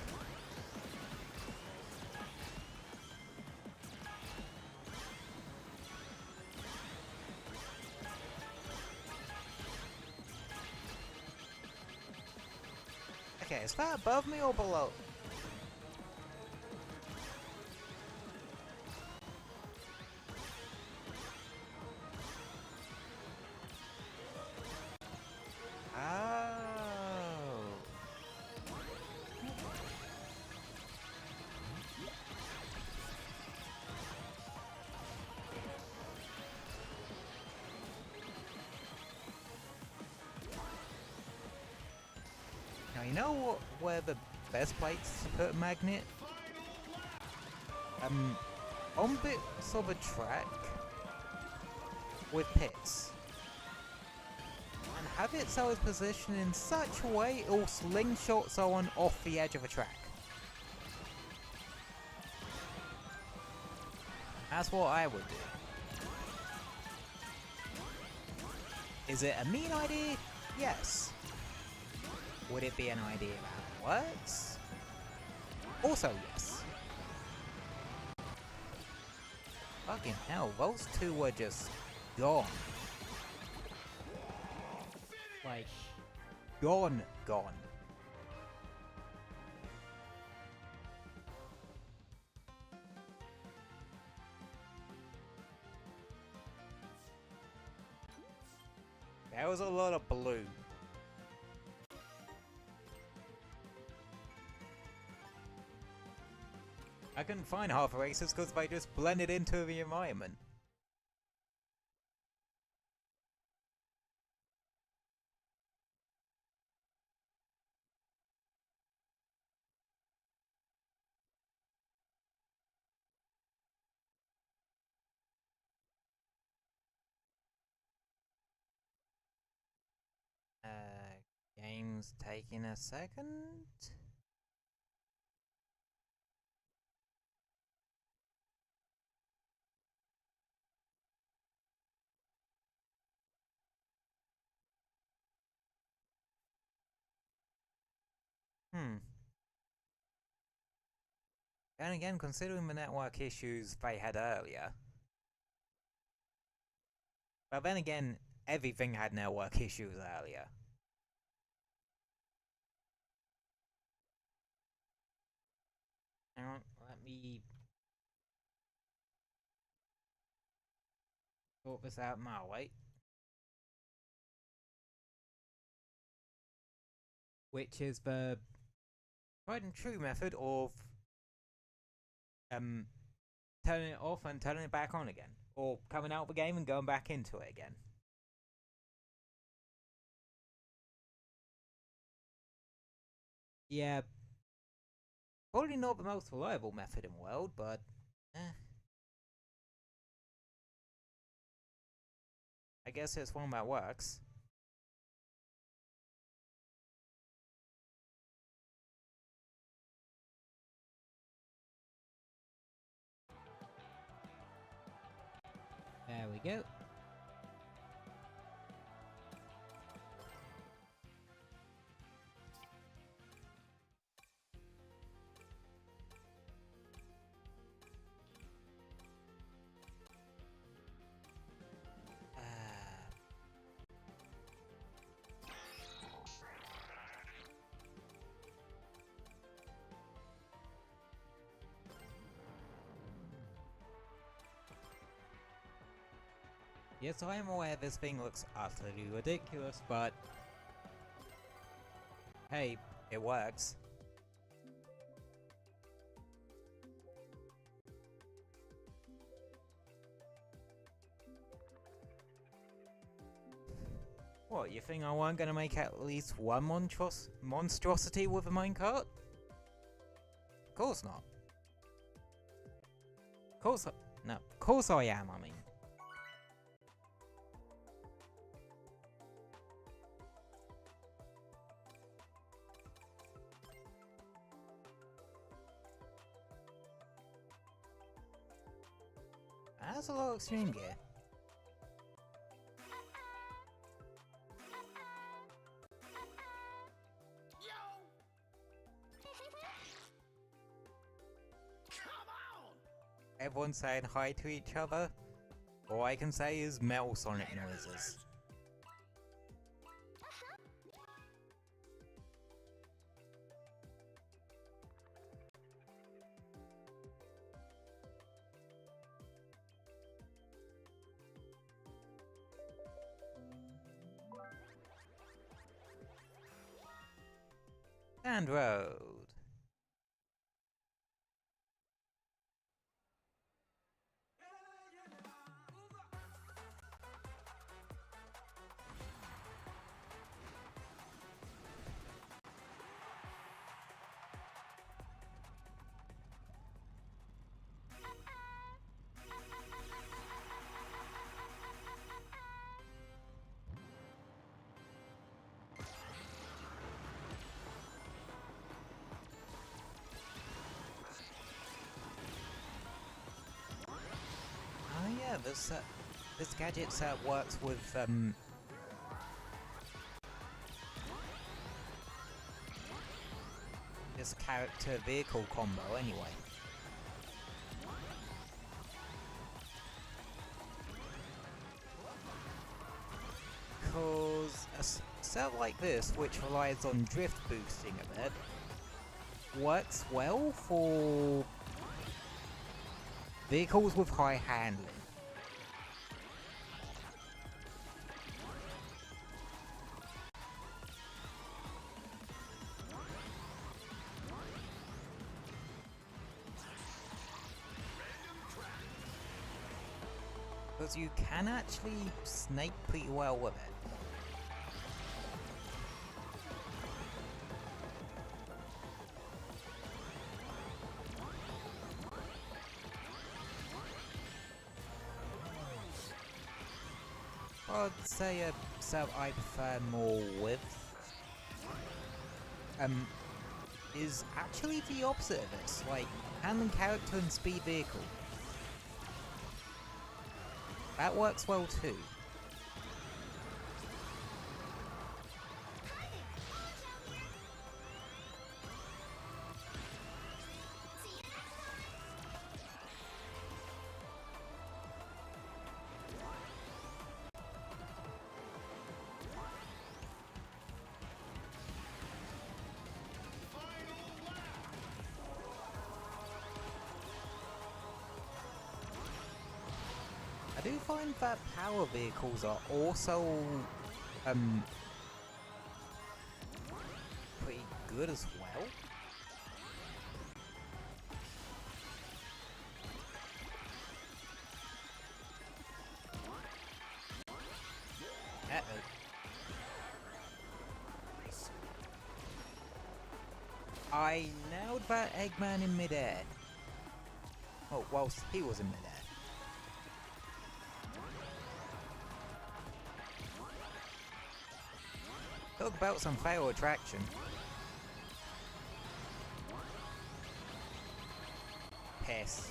Okay, is that above me or below? Now you know where the best place to put a magnet? On bits of a track with pits. And have it so it's positioned in such a way it will slingshot someone off the edge of a track. That's what I would do. Is it a mean idea? Yes. Would it be an idea that works? Also yes. Fucking hell, those two were just gone. Like, gone. There was a lot of blue. I couldn't find half the races because they just blended into the environment. Game's taking a second. And again, considering the network issues they had earlier. But then again, everything had network issues earlier. Hang on, let me... sort this out my way. Which is the tried and true method of turning it off and turning it back on again. Or coming out of the game and going back into it again. Yeah, probably not the most reliable method in the world, but I guess it's one that works. There we go. Yes, I am aware this thing looks utterly ridiculous, but hey, it works. What, you think I weren't gonna make at least one monstrosity with a minecart? Of course not. Of course I am, I mean. That's a lot of extreme gear. Everyone's saying hi to each other. All I can say is metal sonic noises. And road. Yeah, this gadget set works with this character vehicle combo anyway. Cause a set like this, which relies on drift boosting a bit, works well for vehicles with high handling. Because you can actually snake pretty well with it. I'd say a setup I prefer more with is actually the opposite of this, like handling character and speed vehicle. That works well too. I do find that power vehicles are also pretty good as well. Uh-oh. I nailed that Eggman in midair. Oh, whilst he was in midair. Talk about some fail attraction. Piss.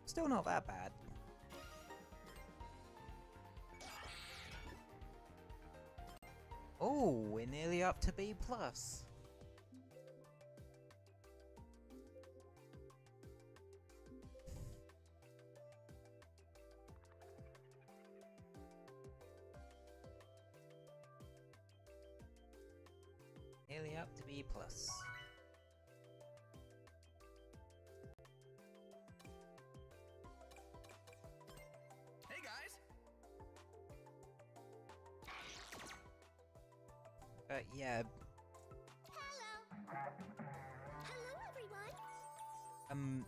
Still not that bad. Oh, we're nearly up to B+. Nearly up to B+. Yeah. Hello. Hello, everyone.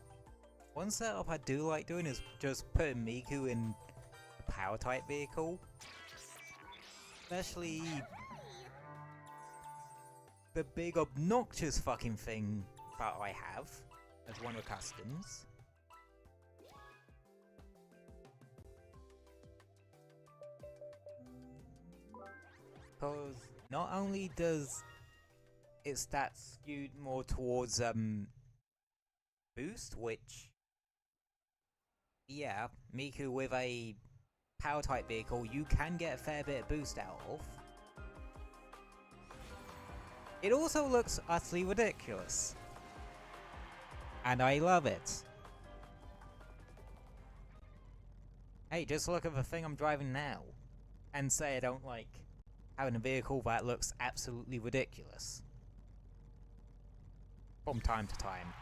One setup I do like doing is just putting Miku in a power type vehicle. Especially the big obnoxious fucking thing that I have as one of the customs. Because not only does its stats skew more towards boost, which yeah, Miku with a power type vehicle you can get a fair bit of boost out of. It also looks utterly ridiculous. And I love it. Hey, just look at the thing I'm driving now and say I don't like having a vehicle that looks absolutely ridiculous. From time to time.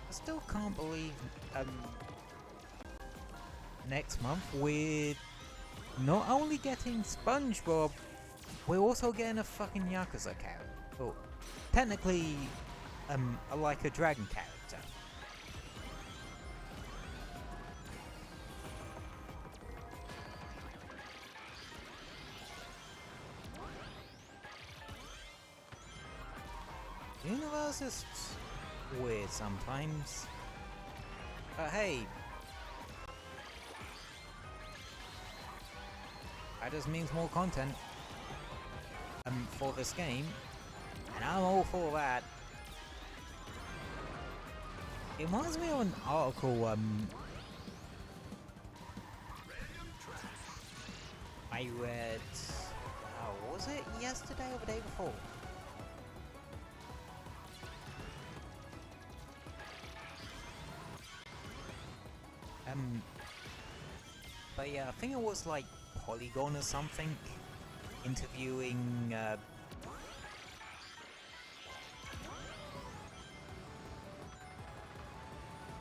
I still can't believe next month we're not only getting SpongeBob, we're also getting a fucking Yakuza character. Oh, technically, like a dragon character. The universe is weird sometimes. But hey, that just means more content for this game. And I'm all for that. It reminds me of an article I read, was it yesterday or the day before? But yeah, I think it was like Polygon or something interviewing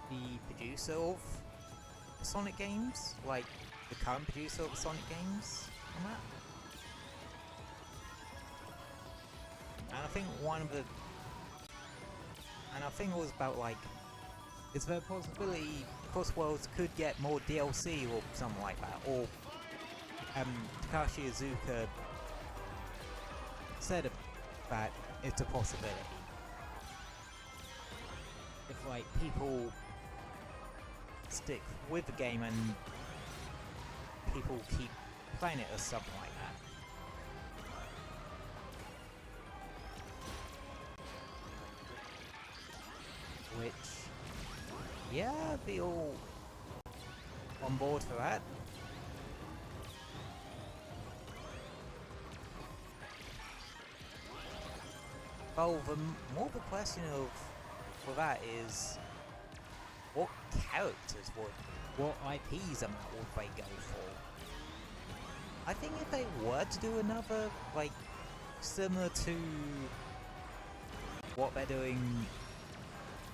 the producer of Sonic games, like the current producer of Sonic games on that. And I think I think it was about like, is there a possibility Crossworlds could get more DLC or something like that, or Takashi Iizuka said that it's a possibility. If like people stick with the game and people keep playing it or something like that. Which, yeah, I'd be all on board for that. Well, more the question of for that is what characters what IPs would they go for? I think if they were to do another, like, similar to what they're doing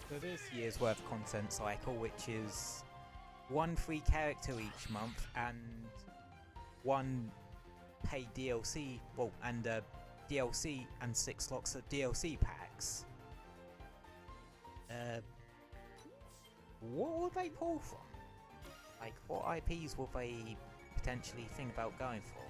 for this year's worth content cycle, which is one free character each month and one paid DLC, well, and DLC and 6 lots of DLC packs. What would they pull from? Like, what IPs would they potentially think about going for?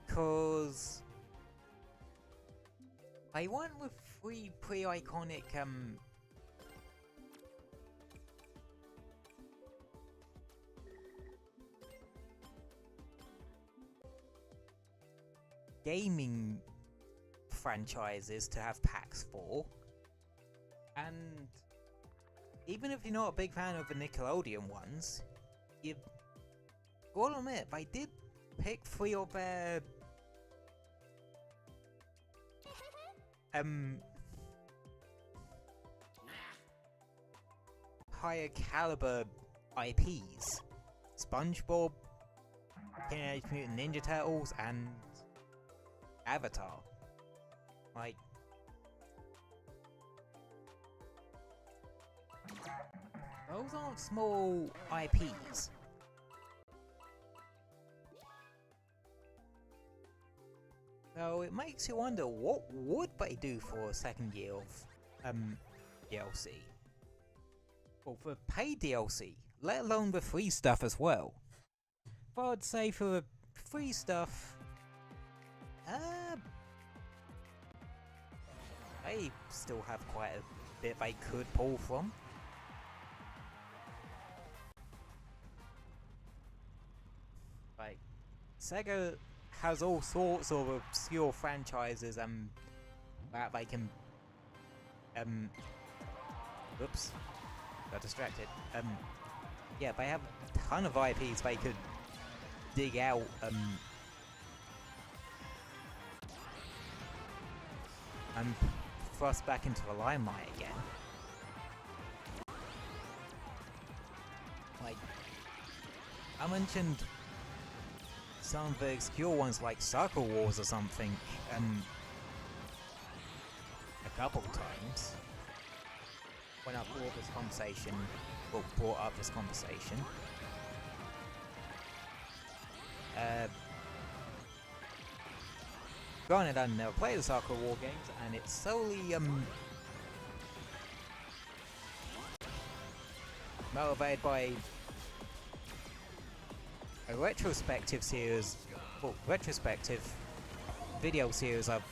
Cause I went with 3 pre-iconic gaming franchises to have packs for, and even if you're not a big fan of the Nickelodeon ones, you've got to admit they did pick 3 of their higher caliber IPs: SpongeBob, Teenage Mutant Ninja Turtles, and Avatar. Like, those aren't small IPs. So it makes you wonder, what would they do for a second year of DLC? Well, for paid DLC, let alone the free stuff as well. But I'd say for the free stuff, they still have quite a bit they could pull from. Like, Sega has all sorts of obscure franchises that they can oops, got distracted. Yeah, they have a ton of IPs they could dig out and thrust back into the limelight again. Like, I mentioned some of the obscure ones like Circle Wars or something a couple times when I brought this conversation, or brought up this conversation. Granted, I've never played the Circle War games, and it's solely motivated by a retrospective series, well, retrospective video series I've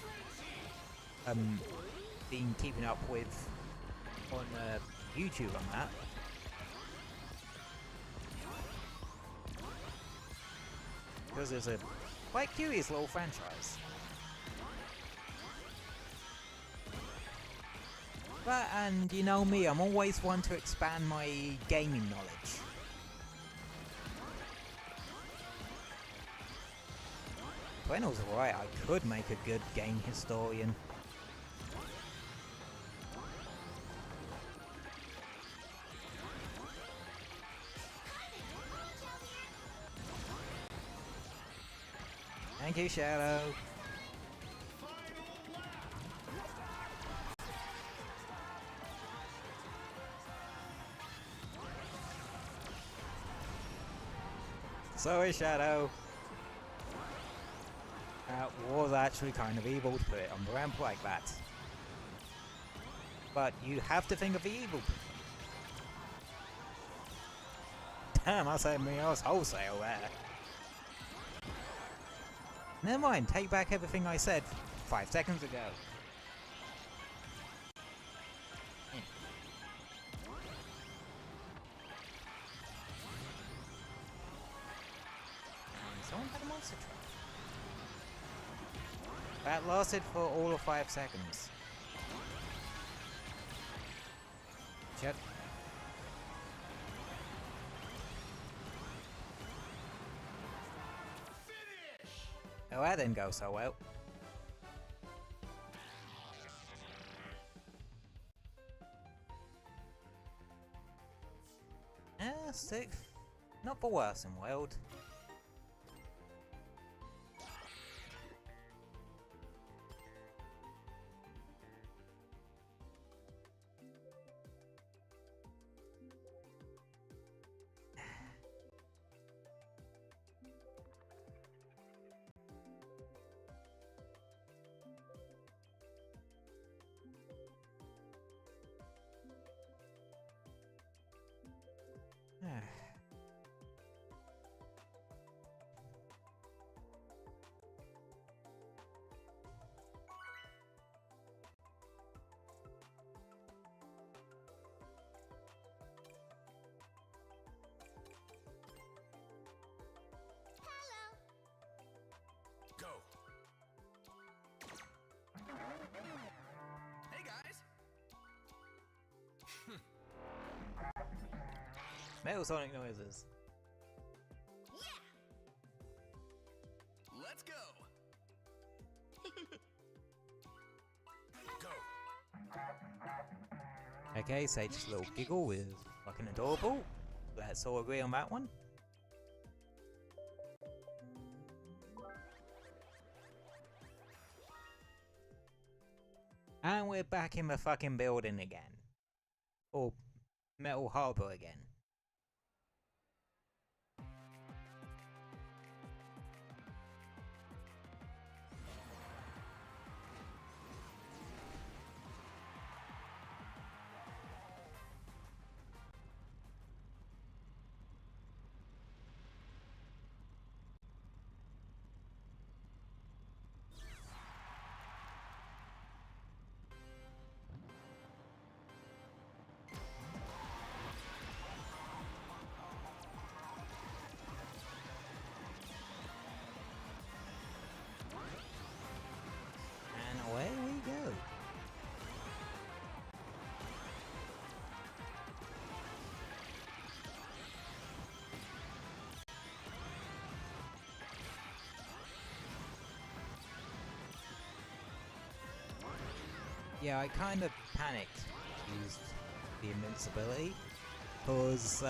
been keeping up with on YouTube on that. Because it's a quite curious little franchise. But, and you know me, I'm always one to expand my gaming knowledge. When I was right, I could make a good game historian. Thank you, Shadow. Sorry, Shadow. That was actually kind of evil to put it on the ramp like that. But you have to think of the evil. Damn, I said me else wholesale there. Never mind, take back everything I said 5 seconds ago. monster truck. That lasted for all of 5 seconds. Shit. Oh, that didn't go so well. Sick. Not the worst in world. Go. Hey guys. Metal Sonic noises. Let's go. Go. Okay, Sage's little giggle is fucking adorable. Let's all agree on that one. And we're back in the fucking building again. Or Metal Harbor again. And away we go. Yeah, I kind of panicked to use the invincibility, cause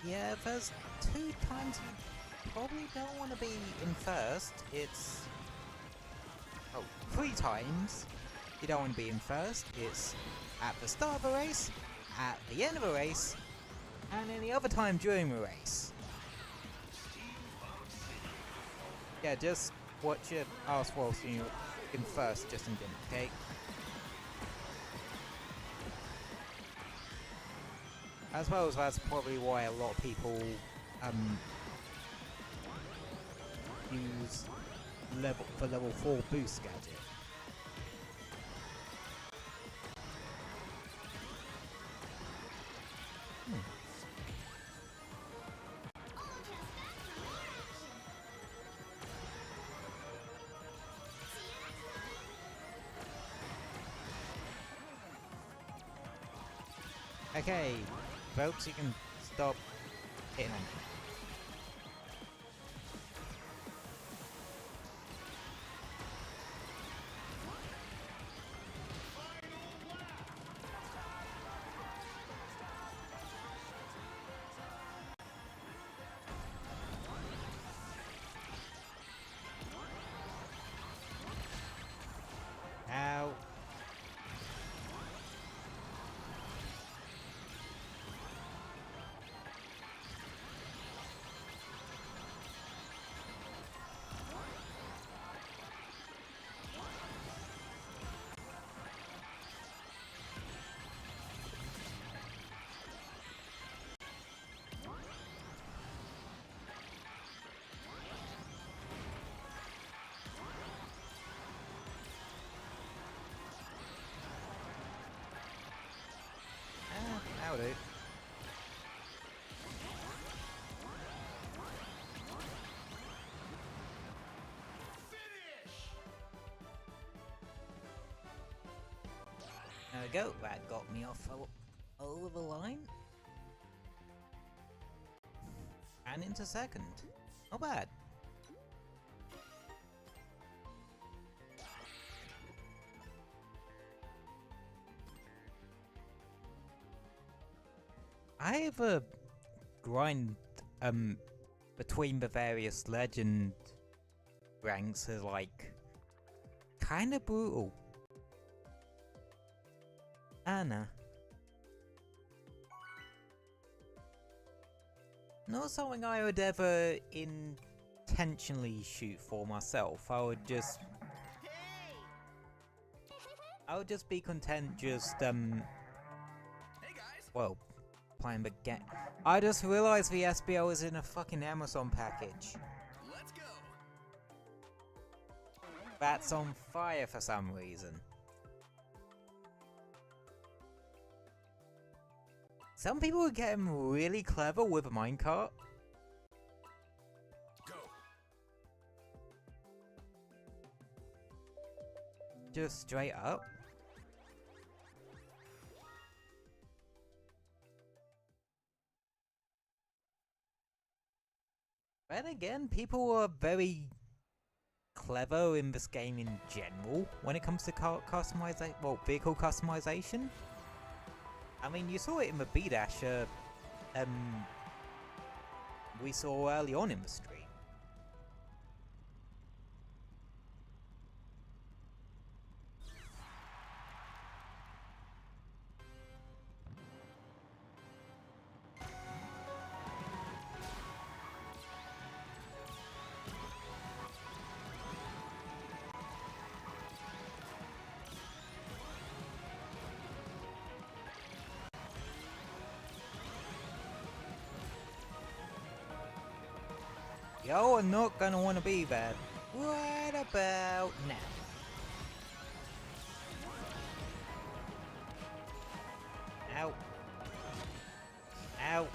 yeah, there's 2 times you probably don't want to be in first. It's 3 times you don't want to be in first. It's at the start of a race, at the end of a race, and any other time during the race. Yeah, just watch your arse whilst you're in first, just in case, okay? As well as that's probably why a lot of people use the level 4 boost gadget. Okay, folks, you can stop hitting them. Ow. There we go, that got me off over the line. And into second. Not bad. I have a grind between the various legend ranks is like kinda brutal. Anna. Not something I would ever intentionally shoot for myself. I would just be content just Hey guys. well, playing the game. I just realized the SBO is in a fucking Amazon package. Let's go. That's on fire for some reason. Some people are getting really clever with a minecart. Go. Just straight up. Then again, people are very clever in this game in general when it comes to customization, well, vehicle customization. I mean, you saw it in the B-Dasher we saw early on in the stream. You're not gonna want to be there. What about now? Ow. Ow.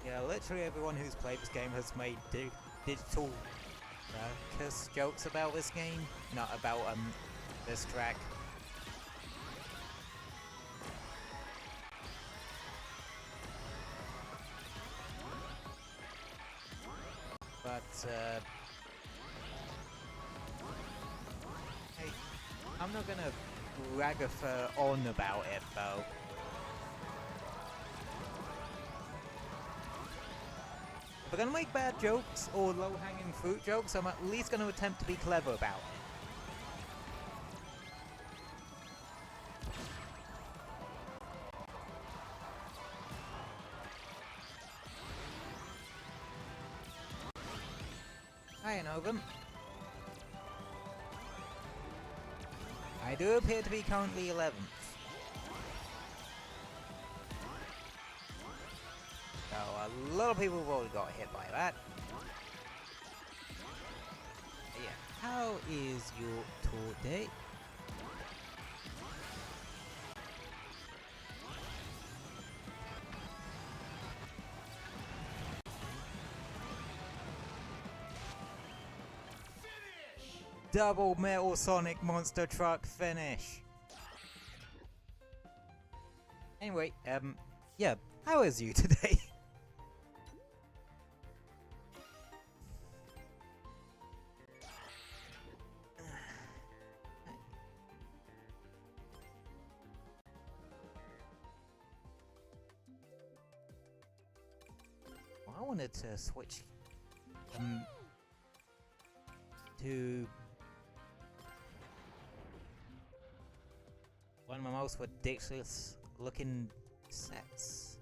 Yeah, literally everyone who's played this game has made digital curse jokes about this game, not about this track. But hey, I'm not gonna brag on about it though. If we're gonna make bad jokes or low-hanging fruit jokes, I'm at least gonna attempt to be clever about it. I know them. I do appear to be currently 11th. A lot of people have already got hit by that. Yeah, how is your tour day? Double Metal Sonic Monster Truck finish! Anyway, yeah, how is you today? I wanted to switch to One of my most ridiculous looking sets.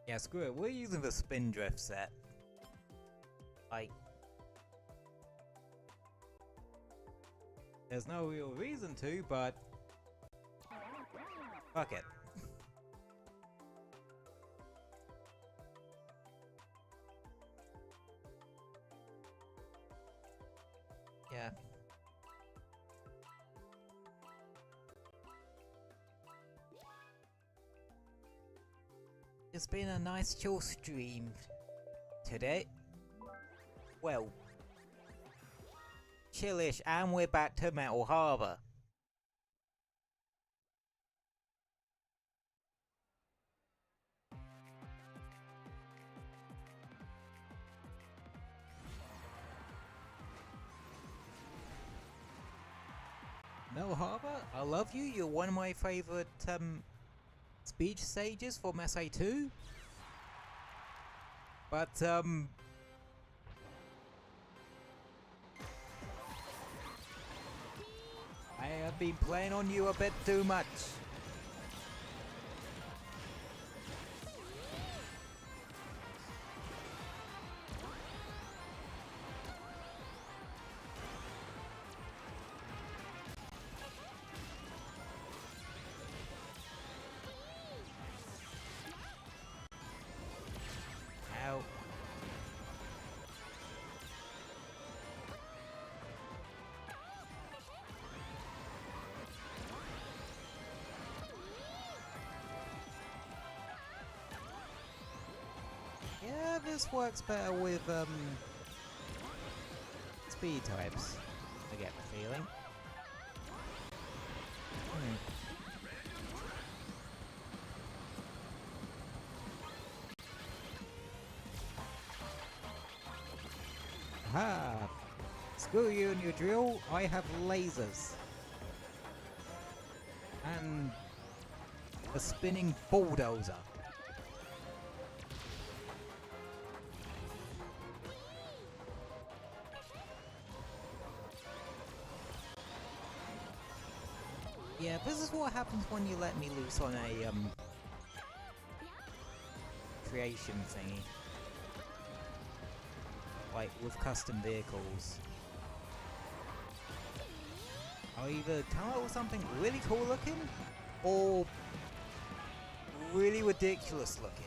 Yeah, screw it. We're using the Spindrift set. Like, there's no real reason to, but fuck it. Yeah. It's been a nice chill stream today. Well, chillish, and we're back to Metal Harbor. Metal Harbor, I love you. You're one of my favorite speech stages from SA2. But I have been playing on you a bit too much. Ow. Yeah, this works better with speed types. I get the feeling. Ha! Screw you and your drill, I have lasers. And a spinning bulldozer. Yeah, this is what happens when you let me loose on a creation thingy. Like with custom vehicles. I'll either come up with something really cool looking or really ridiculous looking.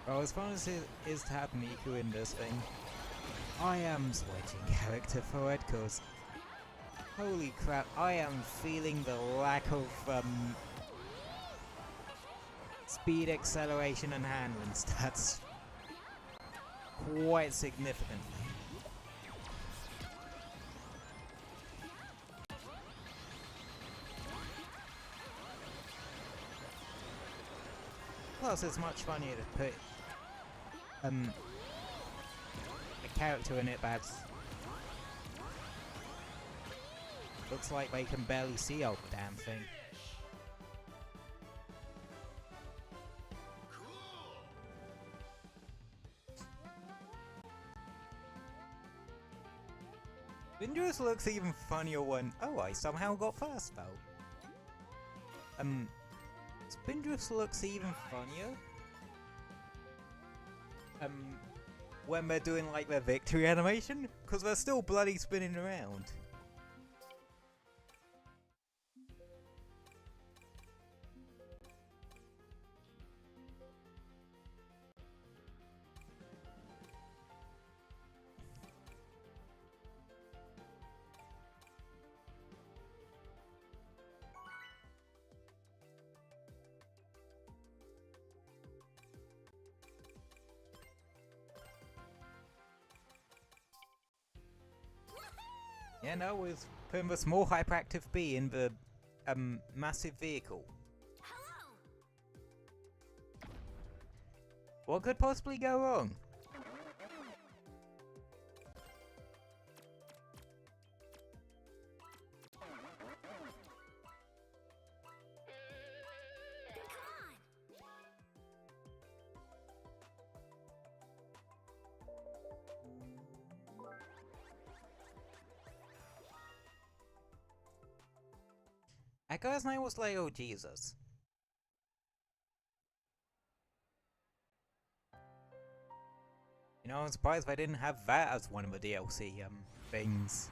Well, as fun as it is to have Miku in this thing, I am switching character for it, cause holy crap, I am feeling the lack of speed, acceleration and handling stats quite significantly. Plus, it's much funnier to put a character in it that's looks like they can barely see out the damn thing. Vindra's looks even funnier when I somehow got first though. Spindrift's looks even funnier when they're doing like their victory animation, because they're still bloody spinning around. Yeah, no, it's putting the small hyperactive bee in the massive vehicle. Hello. What could possibly go wrong? That guy's name was like, oh Jesus. You know, I'm surprised they didn't have that as one of the DLC things.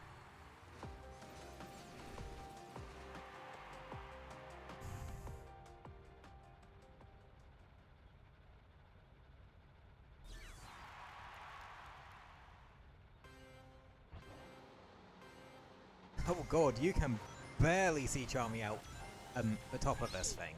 Oh god, you can barely see Charmy out the top of this thing.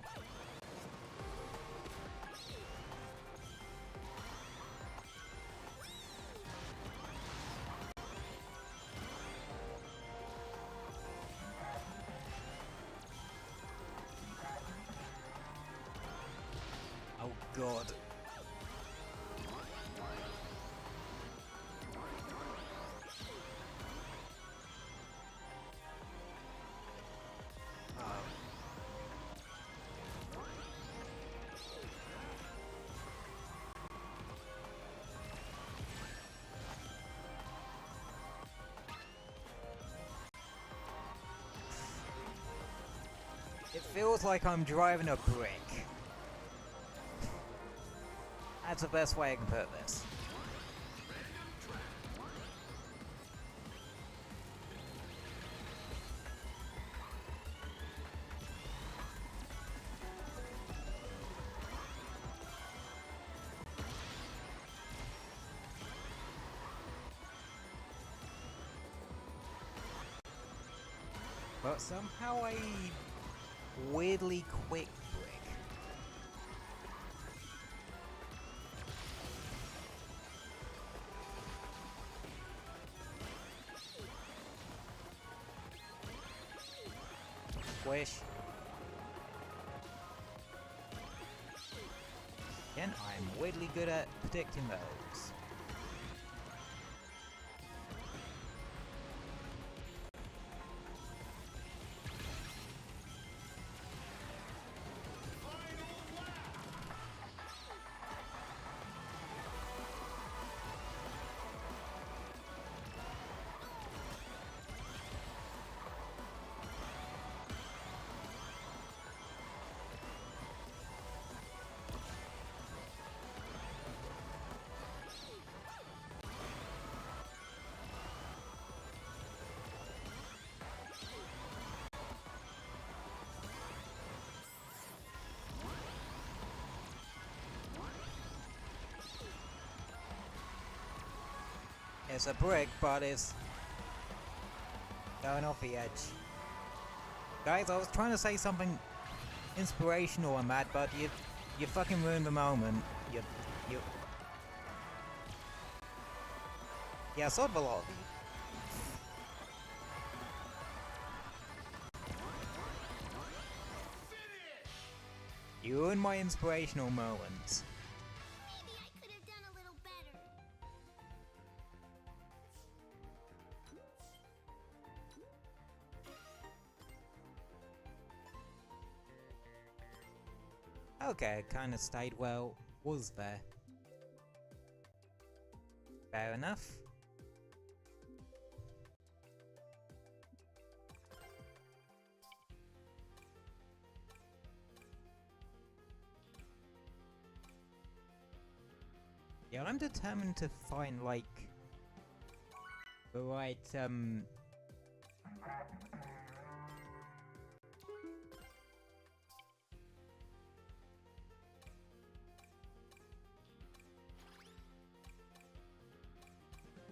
Oh god. It feels like I'm driving a brick. That's the best way I can put this. But somehow a weirdly quick brick. Squish. Again, I'm weirdly good at predicting those. It's a brick, but it's going off the edge. Guys, I was trying to say something inspirational and that, but you fucking ruined the moment. You yeah, sort of a lot of you. You ruined my inspirational moment. Maybe I could have done a little better. Okay, kinda stayed well. Was there? Fair enough. Yeah, I'm determined to find, like, the right,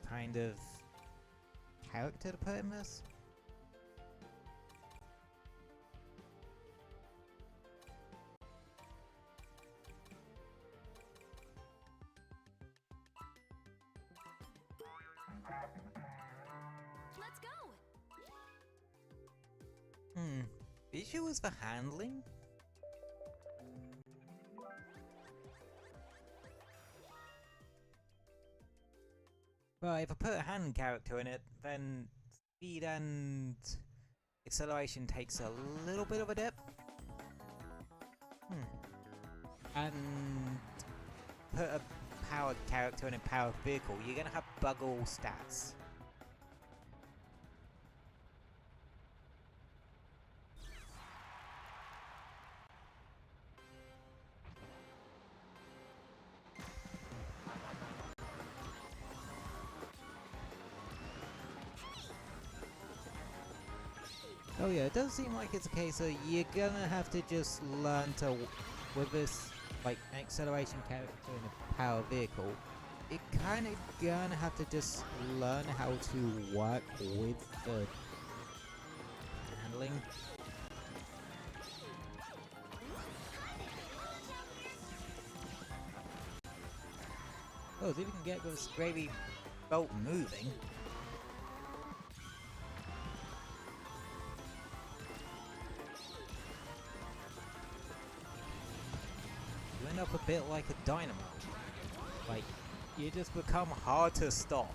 kind of character to put in this. Let's go. issue is the handling. Well, if I put a hand character in it, then speed and acceleration takes a little bit of a dip. And put a powered character in a powered vehicle, you're gonna have buggle stats. Oh yeah, it does seem like it's a case of you're gonna have to just learn to, with this like acceleration character in a power vehicle, you're kinda gonna have to just learn how to work with the handling. Oh, so if you can get this gravy bolt moving. Up a bit like a dynamo. Like, you just become hard to stop.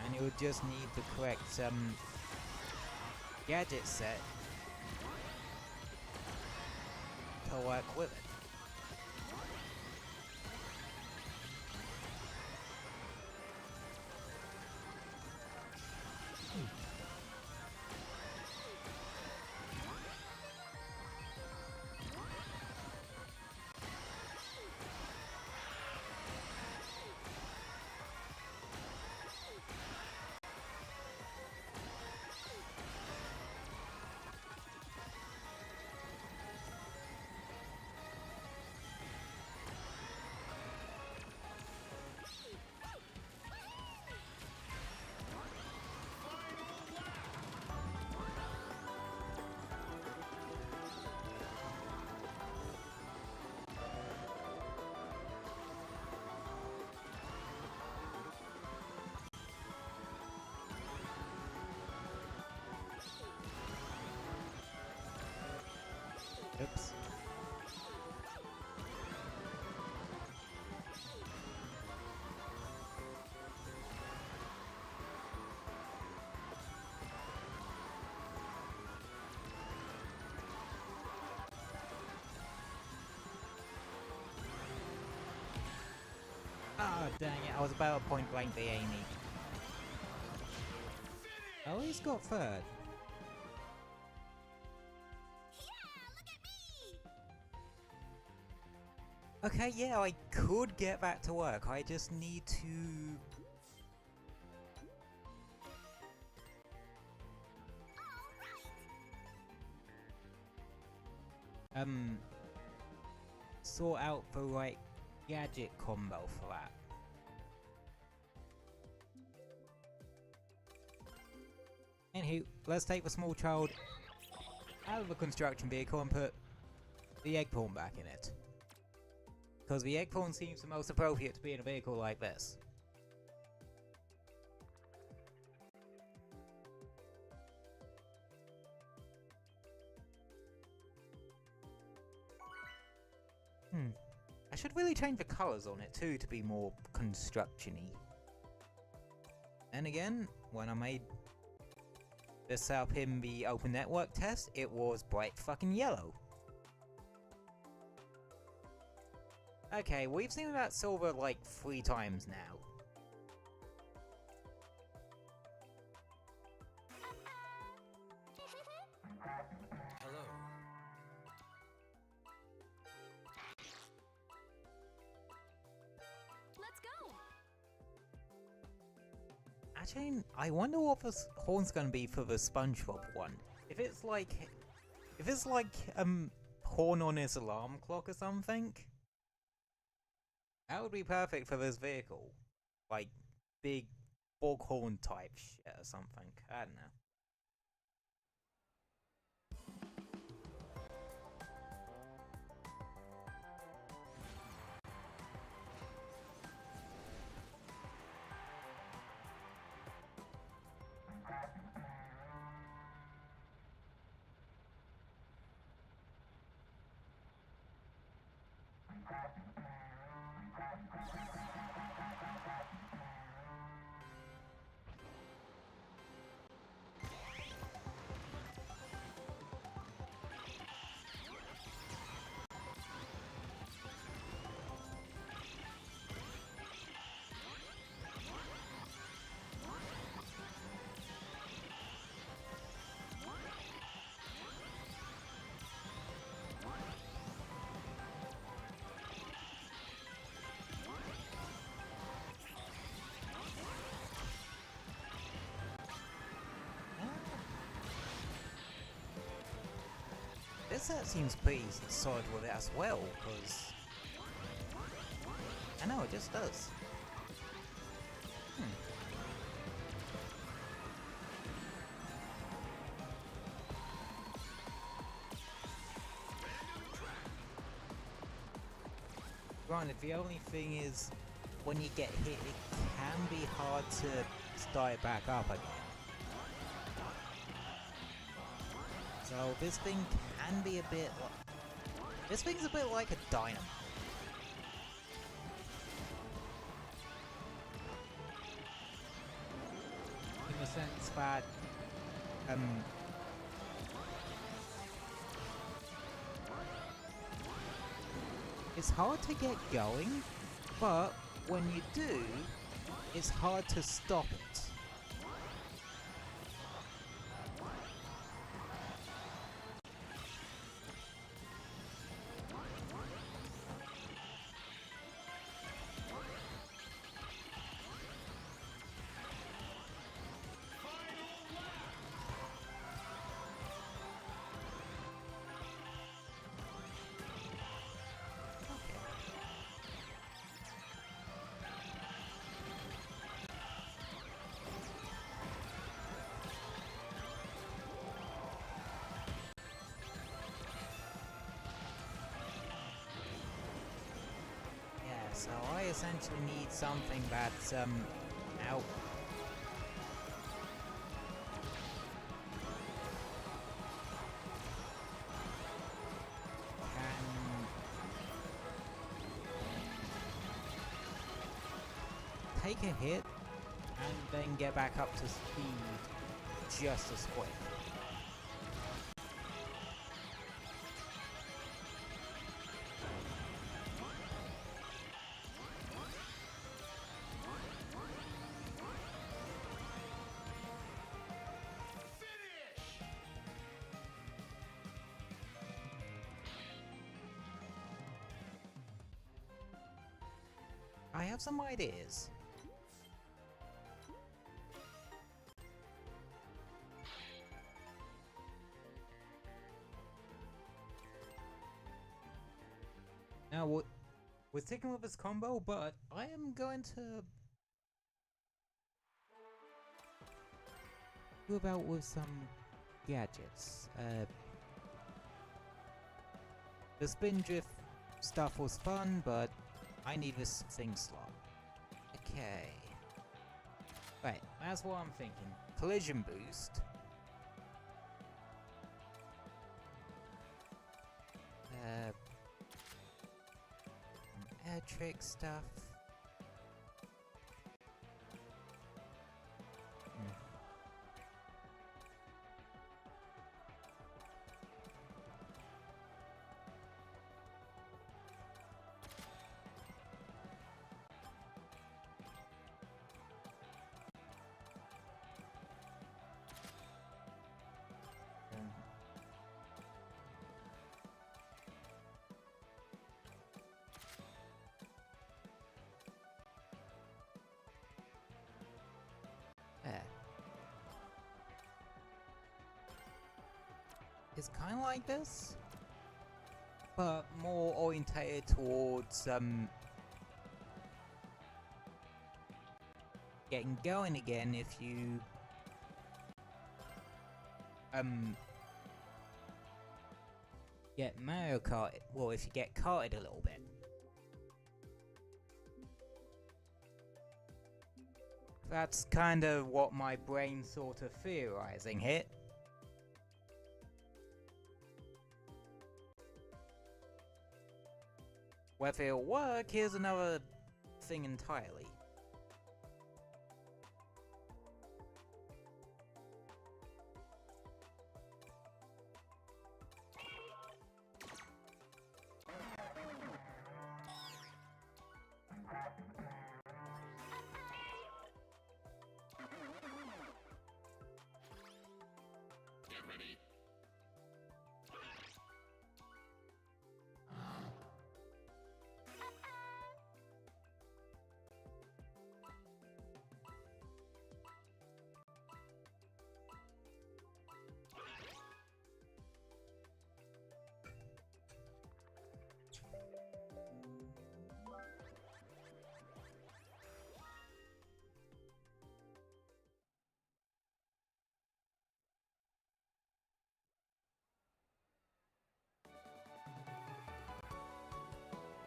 And you would just need the correct gadget set to work with it. Oops. Ah, dang it, I was about to point blank the Amy. Oh, he's got third. Okay, yeah, I could get back to work. I just need to... sort out the right gadget combo for that. Anywho, let's take the small child out of the construction vehicle and put the egg pawn back in it. Because the egg pawn seems the most appropriate to be in a vehicle like this. I should really change the colours on it too to be more construction-y. And again, when I made this up in the open network test, it was bright fucking yellow. Okay, we've seen that silver like 3 times now. Hello. Let's go. Actually, I wonder what the horn's gonna be for the SpongeBob one. If it's like horn on his alarm clock or something. That would be perfect for this vehicle. Like, big foghorn type shit or something. I don't know. This set seems pretty solid with it as well, because I know it just does. Granted, the only thing is, when you get hit, it can be hard to start it back up again. So this thing can be a bit this thing's a bit like a dynamo. In the sense that it's hard to get going, but when you do, it's hard to stop it. So I essentially need something that's out. Can take a hit and then get back up to speed just as quick. I have some ideas. Now we're sticking with this combo, but I am going to do about with some gadgets. The spin drift stuff was fun, but I need this thing slot. Okay. Right, that's what I'm thinking. Collision boost. Some air trick stuff. It's kind of like this, but more orientated towards getting going again if you get Mario Kart. Well, if you get karted a little bit. That's kind of what my brain sort of theorizing here. Whether it'll work, here's another thing entirely.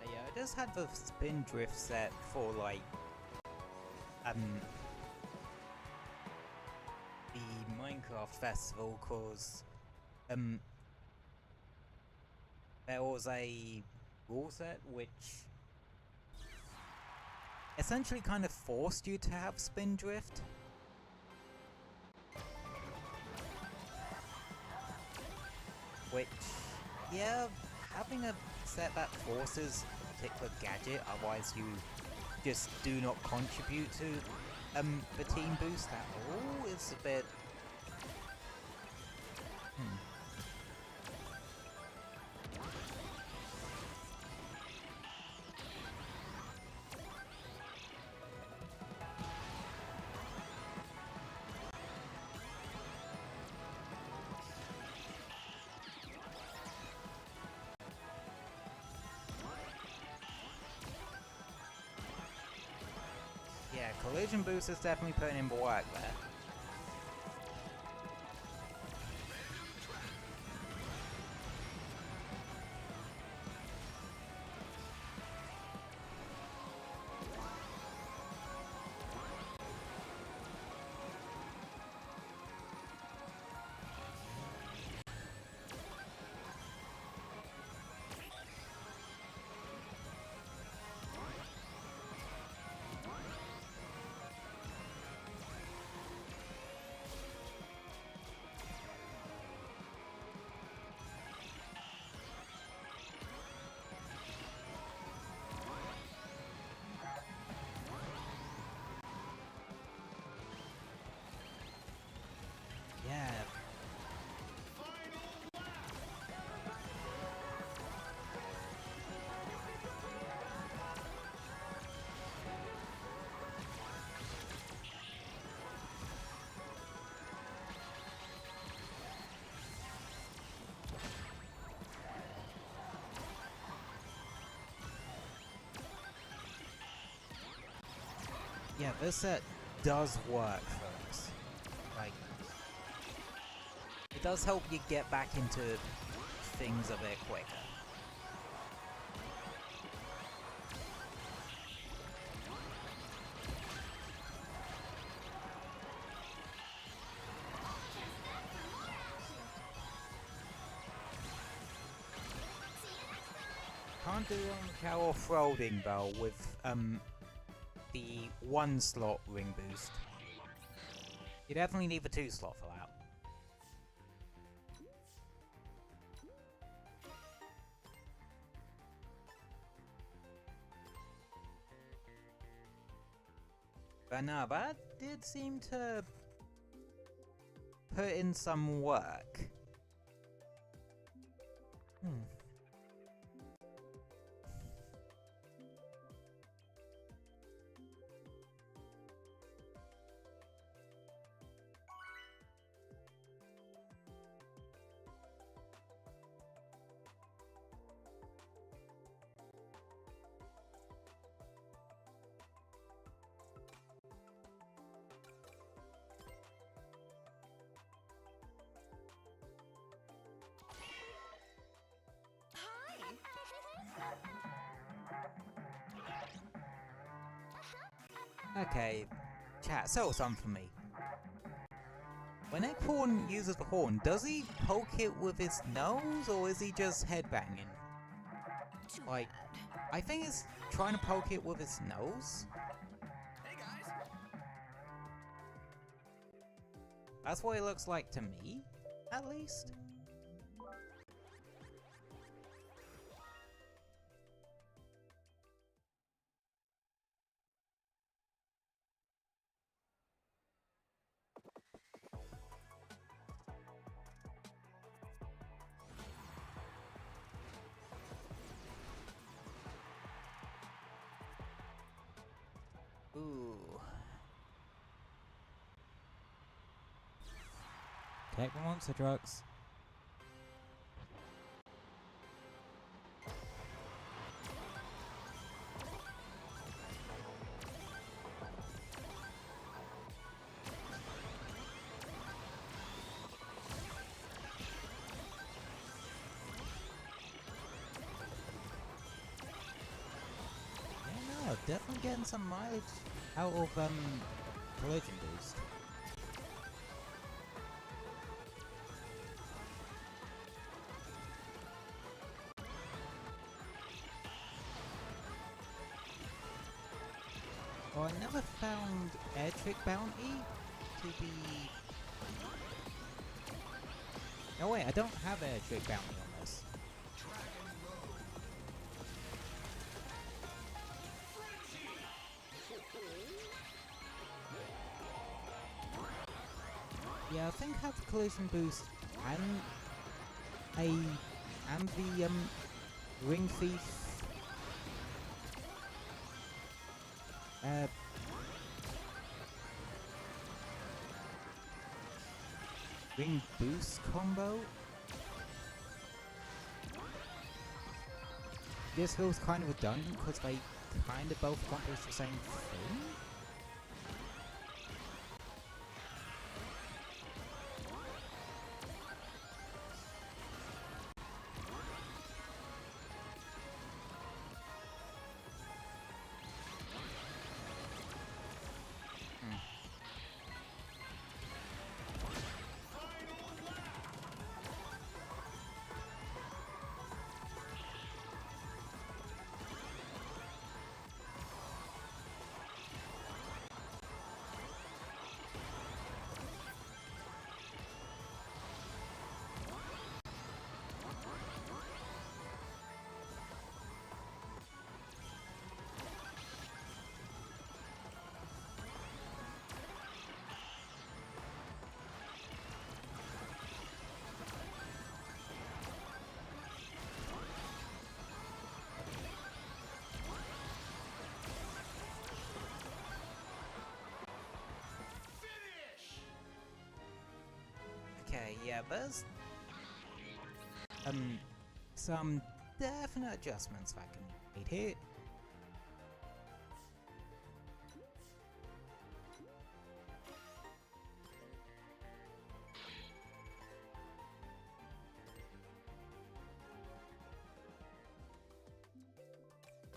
Yeah, I just had the spin drift set for like the Minecraft festival, cause there was a rule set which essentially kind of forced you to have spin drift. Which, yeah, having a set that forces a particular gadget, otherwise you just do not contribute to the team boost at all, is a bit... Yeah, collision boost is definitely putting in the work there. Yeah. Yeah, this set does work, folks. Like, it does help you get back into things a bit quicker. Can't do on cow off-roading though with the 1 slot ring boost. You definitely need the 2 slot for that. But no, that did seem to put in some work. Okay, chat, settle something for me. When Eggcorn uses the horn, does he poke it with his nose, or is he just headbanging? Like, I think it's trying to poke it with its nose. Hey guys! That's what it looks like to me, at least. Ooh. Take the monster trucks. Yeah, no, definitely getting some mileage out of collision boost. Well, I never found Air Trick Bounty to be... Oh wait, I don't have Air Trick Bounty on this. Yeah, I think I have collision boost and the ring thief ring boost combo. This feels kind of redundant because they kind of both accomplish the same thing. Okay, yeah, there's some definite adjustments that can be made here.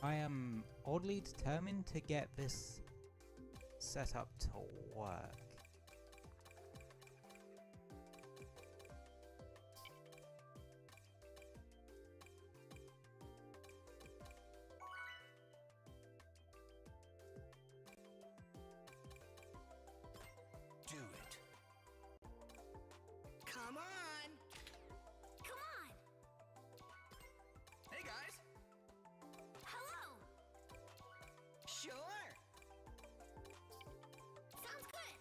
I am oddly determined to get this set up to work. Do it. Come on! Come on! Hey guys! Hello! Sure! Sounds good!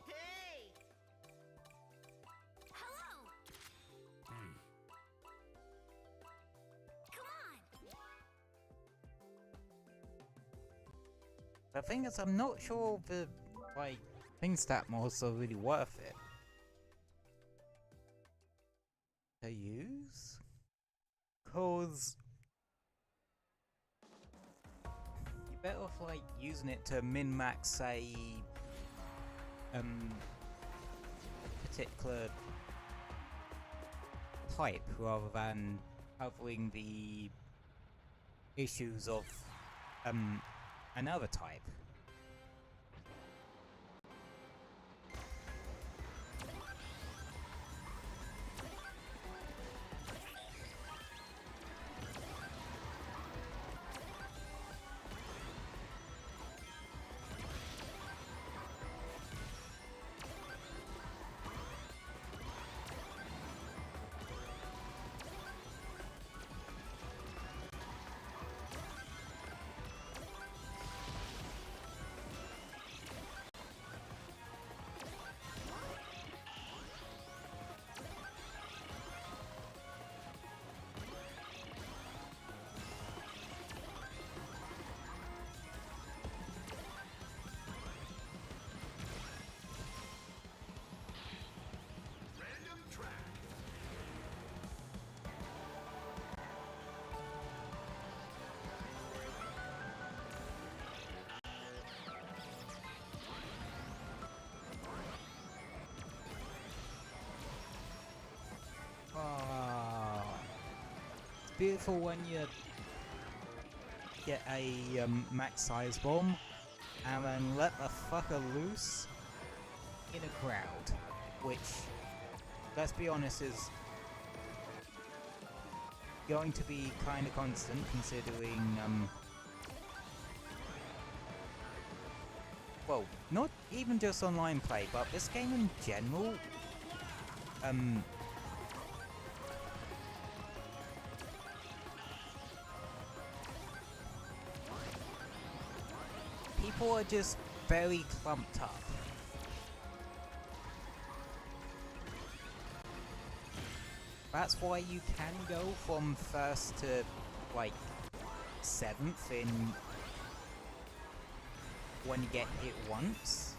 Hey! Hello! Come on! The thing is, I'm not sure the thing stat mods are really worth it to use, cause you're better off using it to min-max, say, a particular type rather than covering the issues of another type. beautiful when you get a max size bomb and then let the fucker loose in a crowd, which, let's be honest, is going to be kind of constant considering, well, not even just online play, but this game in general, people are just very clumped up. That's why you can go from 1st to, like, 7th in when you get hit once.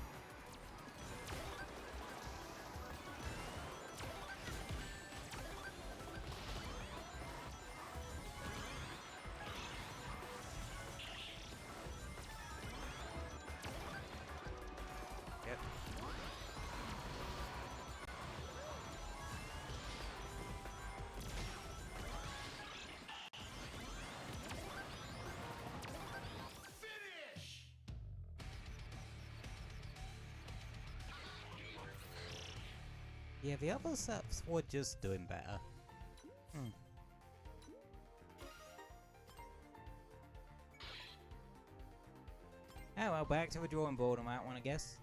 Yep. Yeah, the other sets were just doing better. Oh well, back to the drawing board on that one, I guess.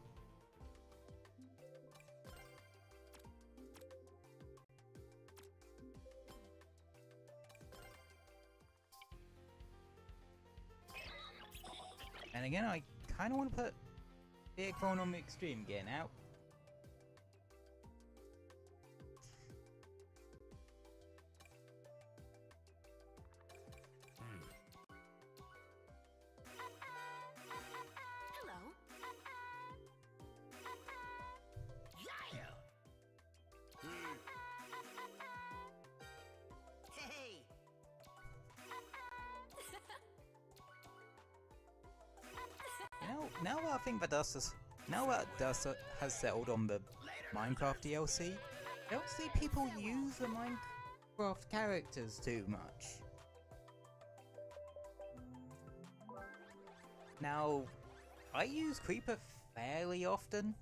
And again, I kind of want to put the Echo on the extreme gear now. Hello. Hey! Now that I think the dust is, now that dust has settled on the Minecraft DLC, I don't see people use the Minecraft characters too much. Now, I use Creeper fairly often.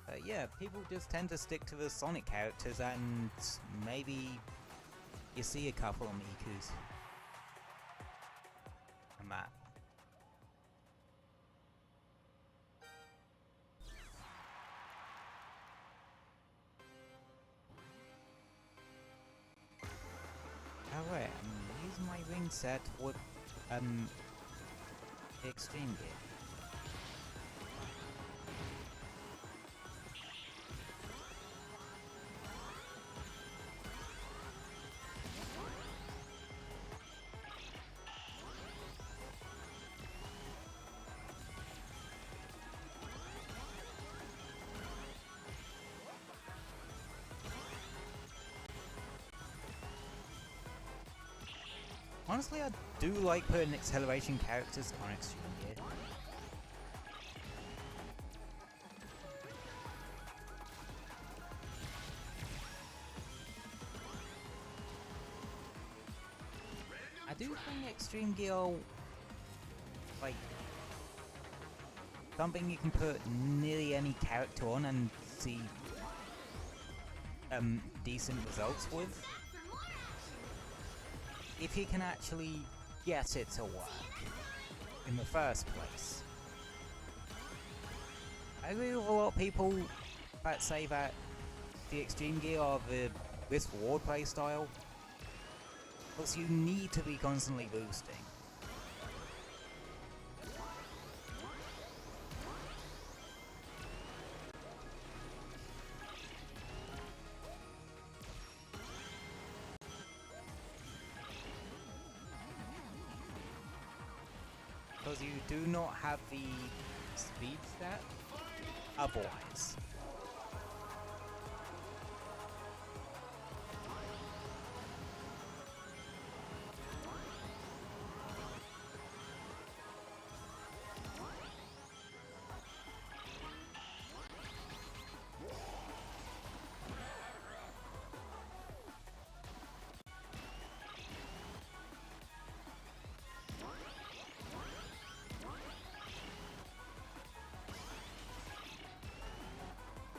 But yeah, people just tend to stick to the Sonic characters, and maybe you see a couple of Mikus on that. Oh wait, I'm using my ring set with the extreme gear. Honestly, I do like putting acceleration characters on extreme gear. I do think extreme gear, like, something you can put nearly any character on and see decent results with. If you can actually get it to work in the first place. I agree with a lot of people that say that the extreme gear are the risk reward playstyle, because you need to be constantly boosting. Because you do not have the speed stat otherwise.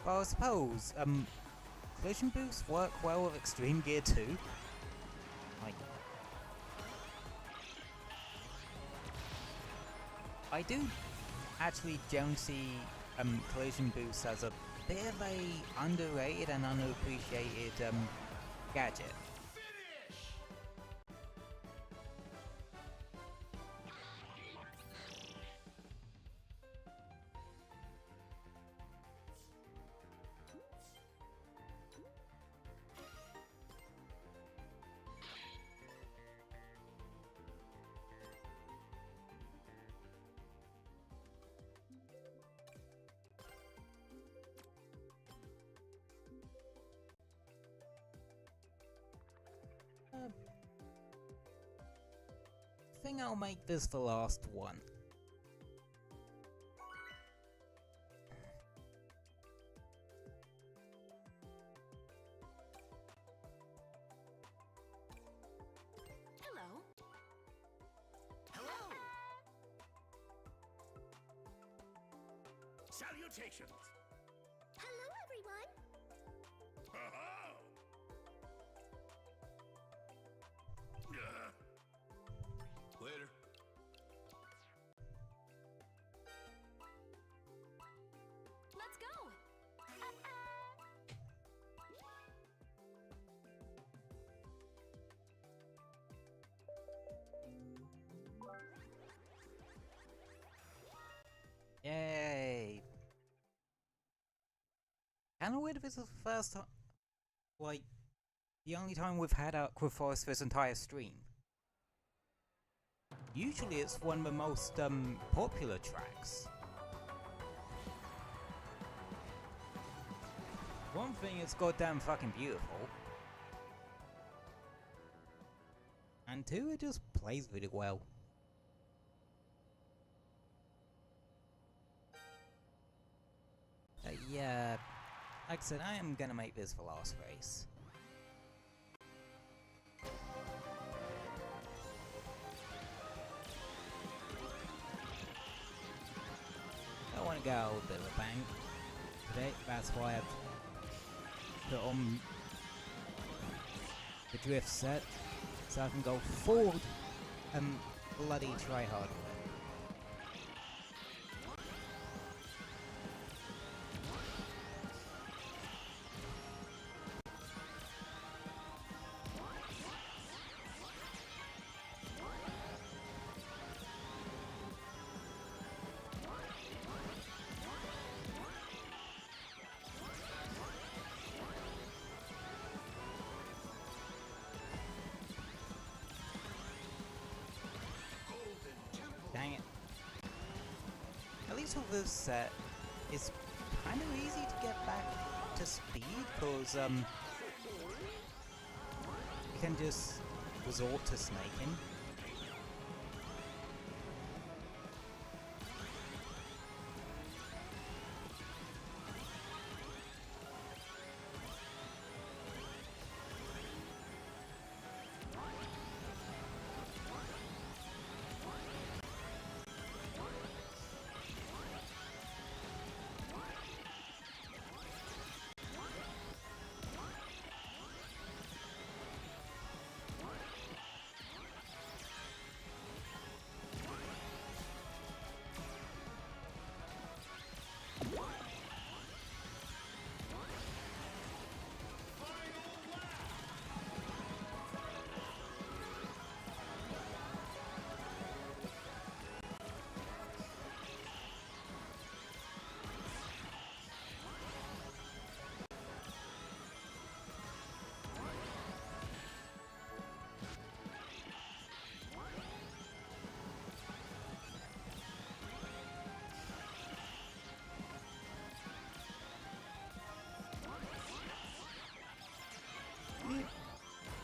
Well, I suppose, collision boosts work well with extreme gear too. Like, I do actually generally see, collision boosts as a bit of a underrated and underappreciated, gadget. I think I'll make this the last one. Hello. Hello! Salutations! Hello, everyone. Ho-ho! Later. Let's go. Yay! Kinda weird if this is the first time, like, the only time we've had Aqua Forest this entire stream. Usually it's one of the most, popular tracks. One thing, it's goddamn fucking beautiful. And two, it just plays really well. Yeah, like I said, I am gonna make this the last race. I want to go a bit of a bang today, that's why I've put on the drift set, so I can go forward and bloody try hard with it. Dang it. At least with this set, it's kind of easy to get back to speed, cause you can just resort to snaking.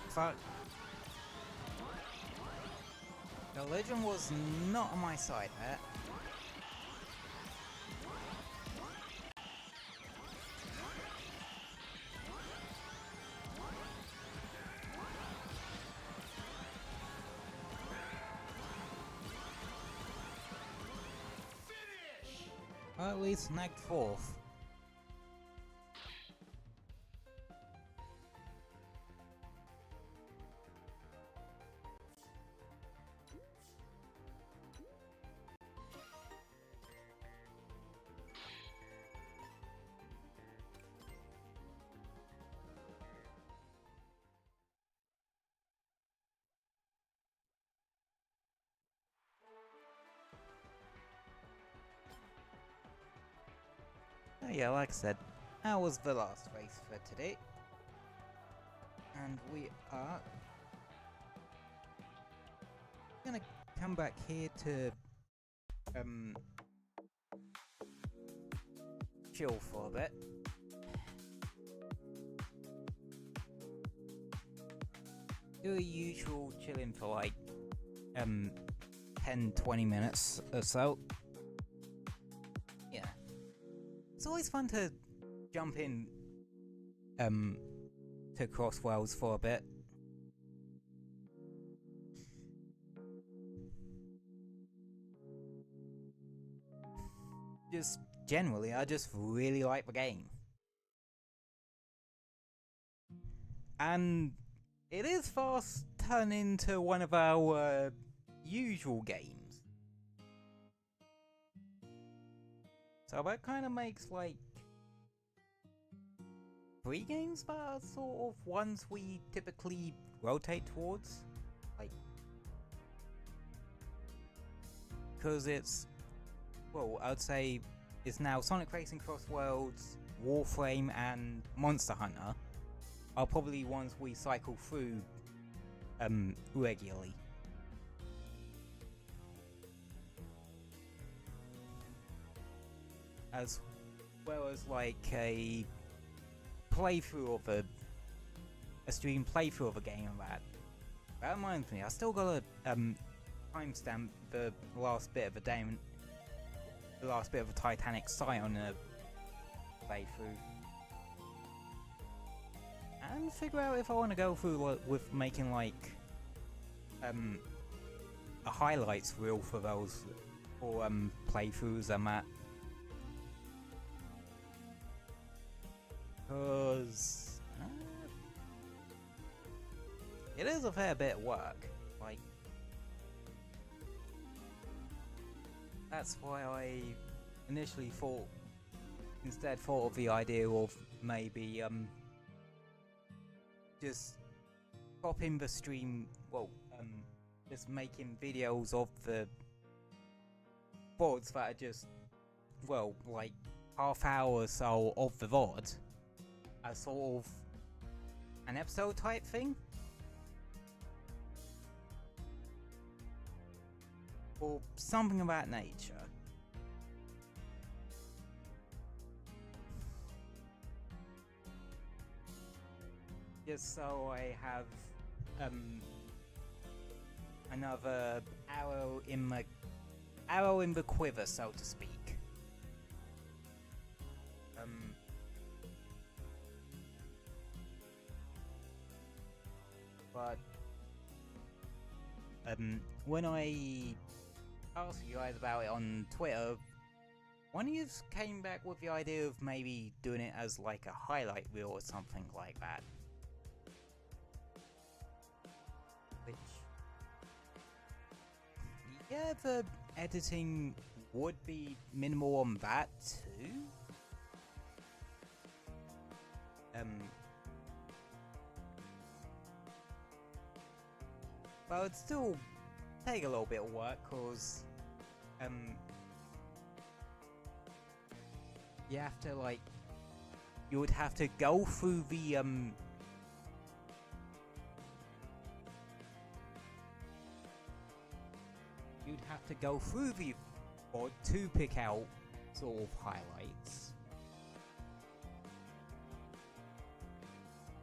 Fuck. The legend was not on my side there. Or at least snagged fourth. yeah, like I said, that was the last race for today. And we are gonna come back here to chill for a bit. Do a usual chilling for like 10-20 minutes or so. Yeah. It's always fun to jump in to Crossworlds for a bit. Just generally, I just really like the game. And it is fast turning into one of our usual games. So that kind of makes like 3 games that are sort of ones we typically rotate towards. Like, because it's, well, I would say it's now Sonic Racing Crossworlds, Warframe, and Monster Hunter are probably ones we cycle through regularly. As well as like a playthrough of a stream playthrough of a game and that. That reminds me, I still gotta timestamp the last bit of a Titanic Scion playthrough. And figure out if I want to go through with making like a highlights reel for those or playthroughs I'm at. Cause it is a fair bit of work. Like, that's why I initially thought of the idea of maybe just stopping the stream, just making videos of the VODs that are just, like half hour or so of the VOD as sort of an episode type thing. Or something of that nature. Just so I have another arrow in the quiver, so to speak. But when I asked you guys about it on Twitter, one of you came back with the idea of maybe doing it as like a highlight reel or something like that. Which, yeah, the editing would be minimal on that too. But it'd still take a little bit of work, cause you have to like, you would have to go through the you'd have to go through the board to pick out sort of highlights,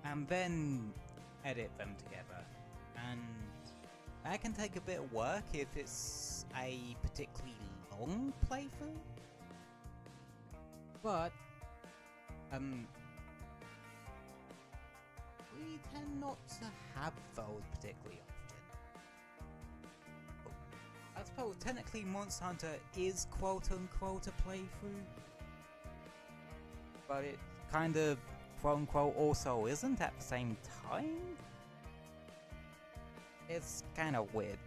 and then edit them together, and that can take a bit of work if it's a particularly long playthrough. But we tend not to have those particularly often. I suppose technically Monster Hunter is quote-unquote a playthrough, but it kind of quote-unquote also isn't at the same time. It's kind of weird.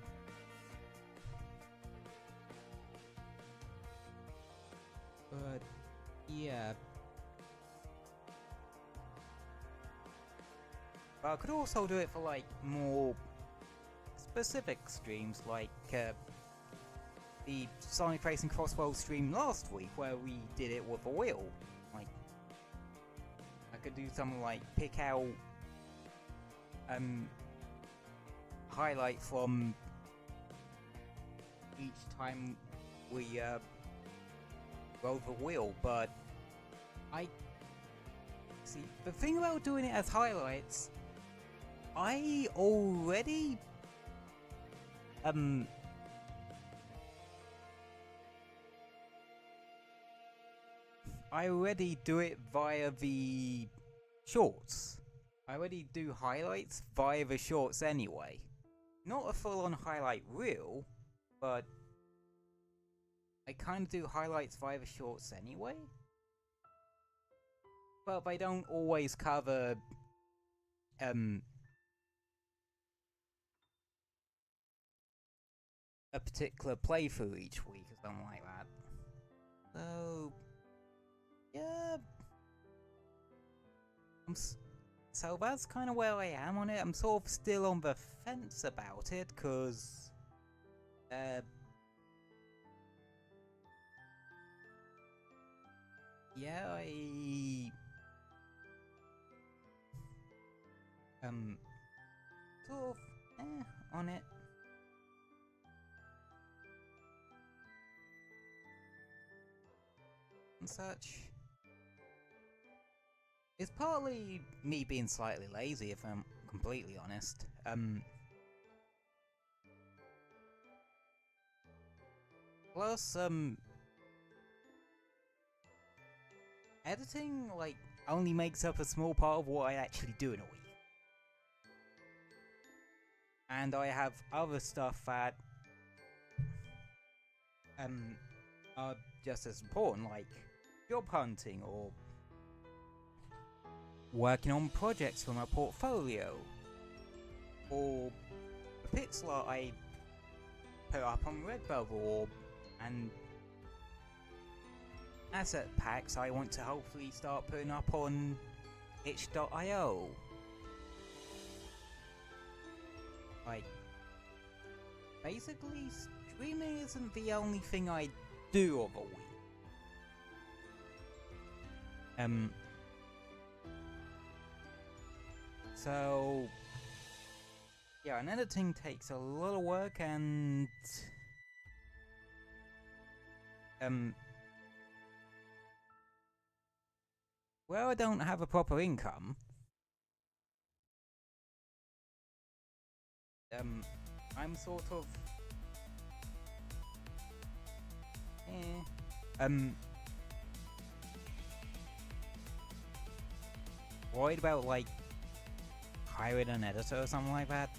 But yeah. But I could also do it for like more specific streams, like the Sonic Racing Crossworlds stream last week, where we did it with a wheel. could do something like pick out highlight from each time we roll the wheel, but I see the thing about doing it as highlights, I already do it via the shorts. I already do highlights via the shorts anyway. Not a full-on highlight reel, but I kind of do highlights via the shorts anyway. But they don't always cover a particular playthrough each week or something like that. So yeah, so that's kind of where I am on it. I'm sort of still on the fence about it, cause yeah, I sort of on it. And such. It's partly me being slightly lazy, if I'm completely honest. Plus, editing, like, only makes up a small part of what I actually do in a week. And I have other stuff that are just as important, like job hunting or working on projects for my portfolio, or the pixelart I put up on Redbubble, and asset packs I want to hopefully start putting up on itch.io. Like, basically, streaming isn't the only thing I do of a week. So yeah, and editing takes a lot of work, and well, I don't have a proper income. I'm sort of worried about, like, hiring an editor or something like that,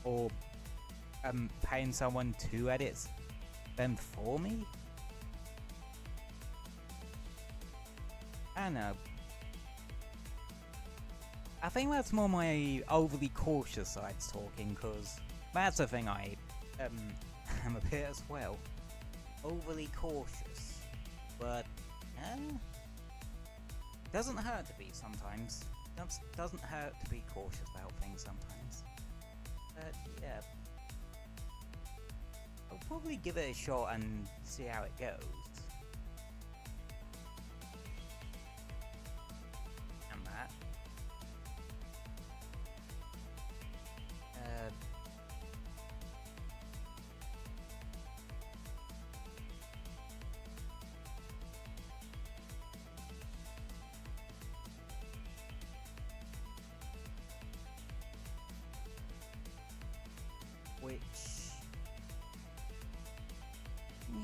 or paying someone to edit them for me. I don't know. I think that's more my overly cautious side's talking, because that's the thing I am a bit as well. Overly cautious. But doesn't hurt to be sometimes. Doesn't hurt to be cautious about things sometimes. But yeah, I'll probably give it a shot and see how it goes. And that. Which,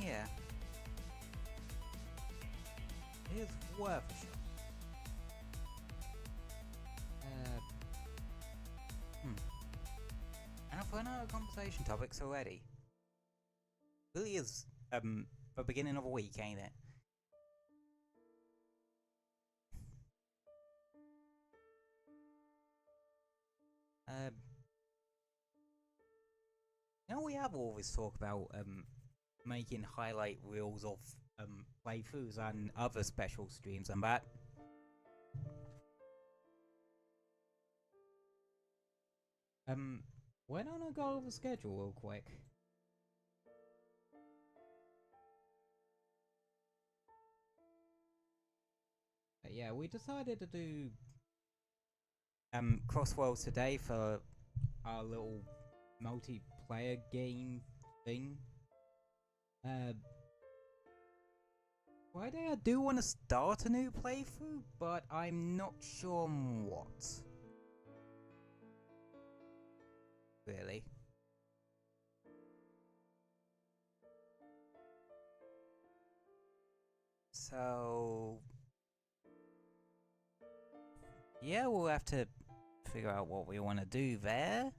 yeah, is worth a shot. And I've run out of conversation topics already. Really is the beginning of a week, ain't it? You know, we have always talked about making highlight reels of playthroughs and other special streams and that. Why don't I go over the schedule real quick? yeah, we decided to do Crossworlds today for our little multiplayer game thing. Friday I do want to start a new playthrough, but I'm not sure on what. Really. So yeah, we'll have to figure out what we want to do there.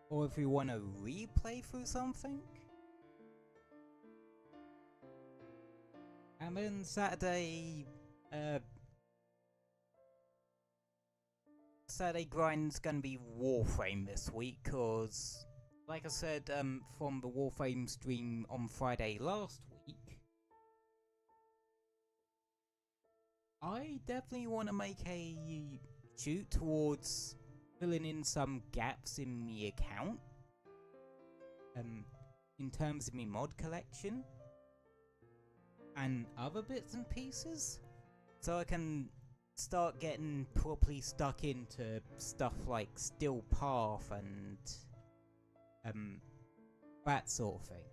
Or if we want to replay through something. And then Saturday grind's gonna be Warframe this week, cause like I said from the Warframe stream on Friday last week, I definitely want to make a shoot towards filling in some gaps in the account in terms of my mod collection and other bits and pieces, so I can start getting properly stuck into stuff like Still Path and that sort of thing.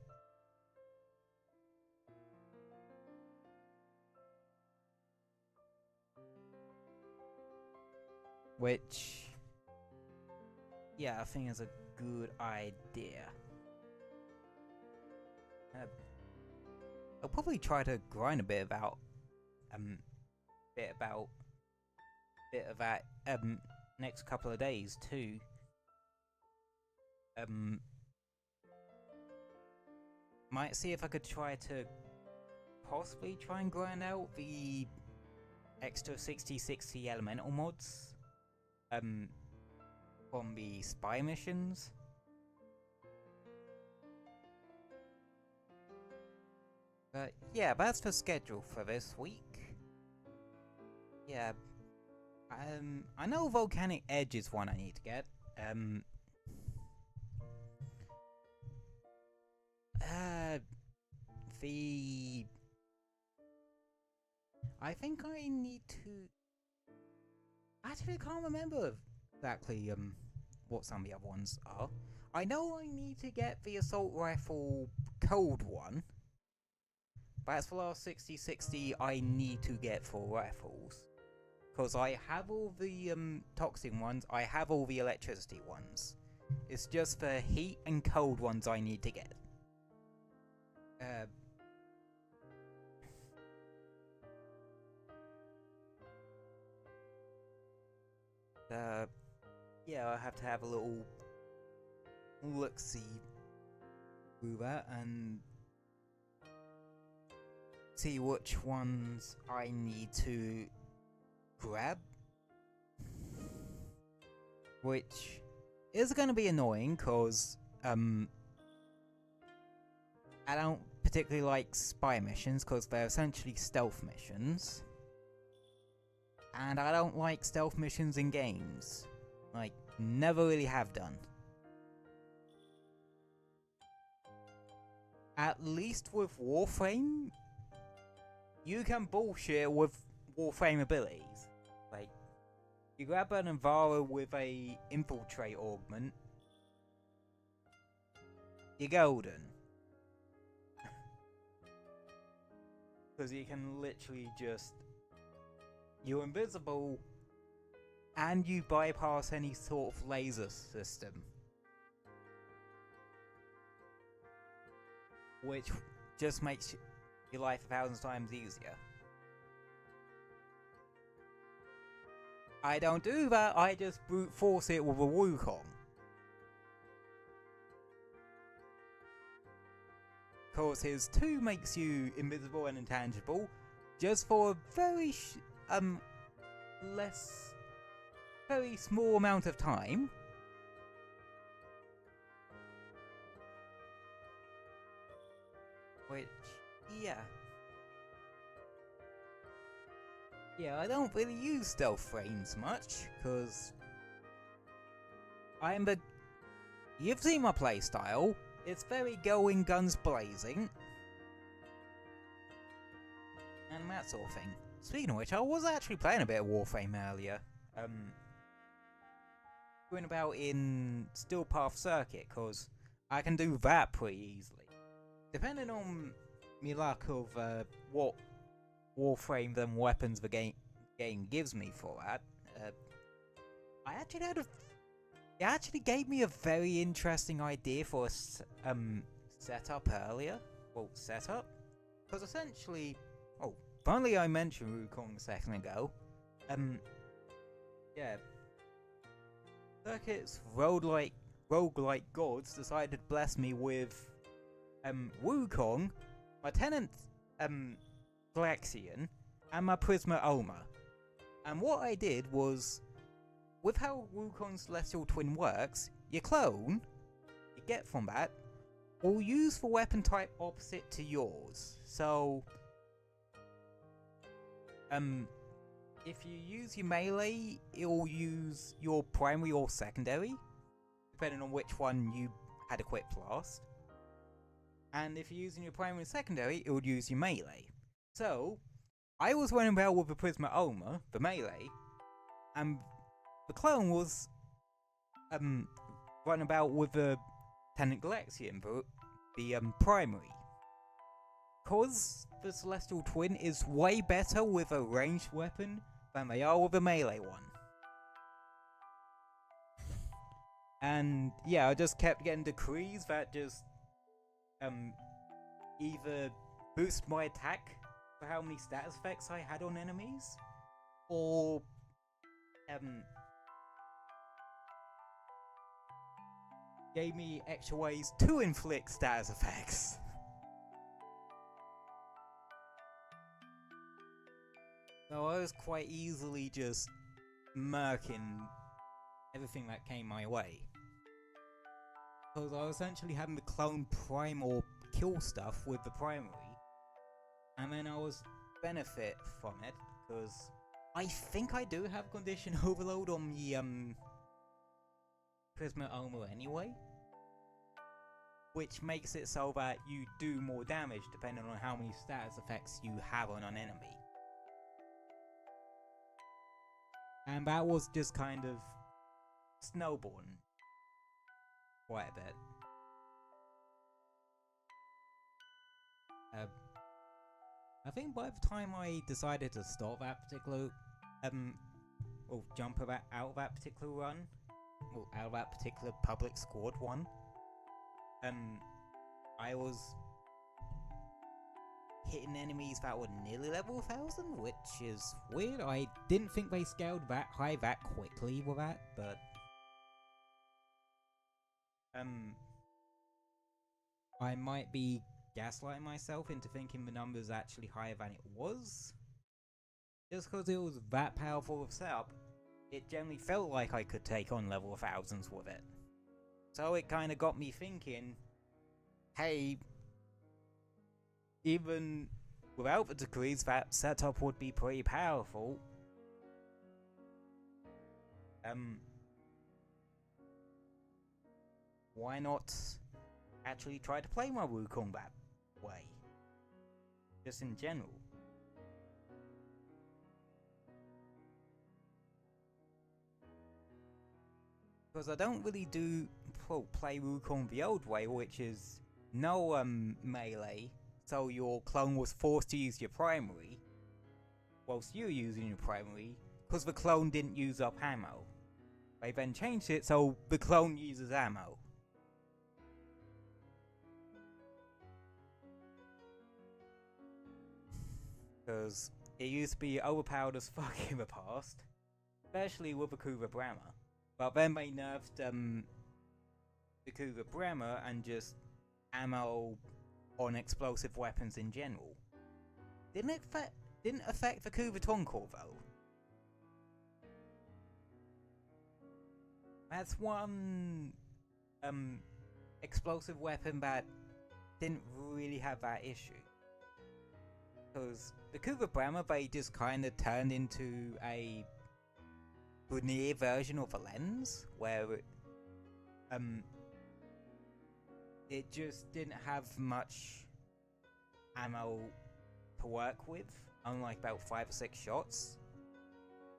Which, yeah, I think is a good idea. I'll probably try to grind a bit about of that next couple of days too. Might see if I could try to possibly try and grind out the extra 60/60 elemental mods from the spy missions. But yeah, that's the schedule for this week. Yeah, I know Volcanic Edge is one I need to get. I think I need to. Actually, I can't remember exactly what some of the other ones are. I know I need to get the assault rifle cold one. That's the last 60/60 I need to get for rifles. Because I have all the toxin ones, I have all the electricity ones. It's just the heat and cold ones I need to get. Yeah, I have to have a little look-see through that and see which ones I need to grab, which is going to be annoying because I don't particularly like spy missions because they're essentially stealth missions, and I don't like stealth missions in games, like never really have done. At least with Warframe, you can bullshit with Warframe abilities. Like, you grab an Envara with a infiltrate augment, you're golden. Because you can literally just, you're invisible and you bypass any sort of laser system, which just makes your life 1,000 times easier. I don't do that, I just brute force it with a Wukong. Cause his 2 makes you invisible and intangible, just for a very very small amount of time. Which, yeah. Yeah, I don't really use stealth frames much, cause I'm the... You've seen my playstyle. It's very going guns blazing. And that sort of thing. speaking of which, I was actually playing a bit of Warframe earlier. Going about in Steel Path Circuit, because I can do that pretty easily. Depending on my luck of what Warframe and weapons the game gives me for that, I actually had a... It actually gave me a very interesting idea for a setup earlier. Well, setup? Because essentially... Oh, finally I mentioned Wukong a second ago. Yeah. Circuit's roguelike gods decided to bless me with Wukong, my Tenant Galaxian, and my Prisma Oma. And what I did was, with how Wukong's Celestial Twin works, your clone you get from that will use the weapon type opposite to yours. So, if you use your melee, it will use your primary or secondary, depending on which one you had equipped last. And if you're using your primary and secondary, it would use your melee. So, I was running about with the Prisma Oma, the melee, and the clone was running about with the Tenant Galaxian, the primary. Because the Celestial Twin is way better with a ranged weapon than they are with a melee one. And yeah, I just kept getting decrees that just either boost my attack for how many status effects I had on enemies, or gave me extra ways to inflict status effects. So I was quite easily just murking everything that came my way. Because I was essentially having to clone prime or kill stuff with the primary, and then I was benefit from it, because I think I do have condition overload on the Prisma Oma anyway, which makes it so that you do more damage depending on how many status effects you have on an enemy. And that was just kind of snowballing quite a bit. I think by the time I decided to start that particular, or jump out of that particular run, or out of that particular public squad one, I was hitting enemies that were nearly level 1000, which is weird. I didn't think they scaled that high that quickly with that, but I might be gaslighting myself into thinking the number's actually higher than it was. Just because it was that powerful of setup, it generally felt like I could take on level 1000s with it. So it kind of got me thinking, hey, even without the decrees, that setup would be pretty powerful. Why not actually try to play my Wukong that way? Just in general. Because I don't really play Wukong the old way, which is no melee, so your clone was forced to use your primary, whilst you were using your primary, because the clone didn't use up ammo. They then changed it so the clone uses ammo. Because it used to be overpowered as fuck in the past, especially with the Kuva Brahma. But then they nerfed the Kuva Brahma and just ammo on explosive weapons in general. Didn't affect the Kuva Tonkor though. That's one explosive weapon that didn't really have that issue. Because the Kuva Brahma, they just kind of turned into a near version of a lens, where it just didn't have much ammo to work with, unlike about 5 or 6 shots.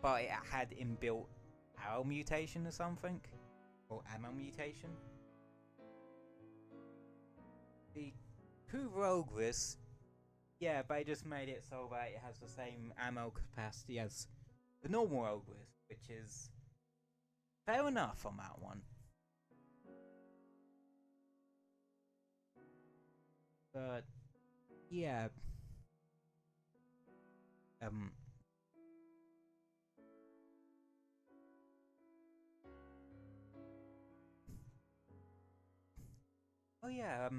But it had inbuilt arrow mutation or something, or ammo mutation. The Cougar Ogress, yeah, they just made it so that it has the same ammo capacity as the normal Ogress, which is fair enough on that one. But yeah, oh yeah,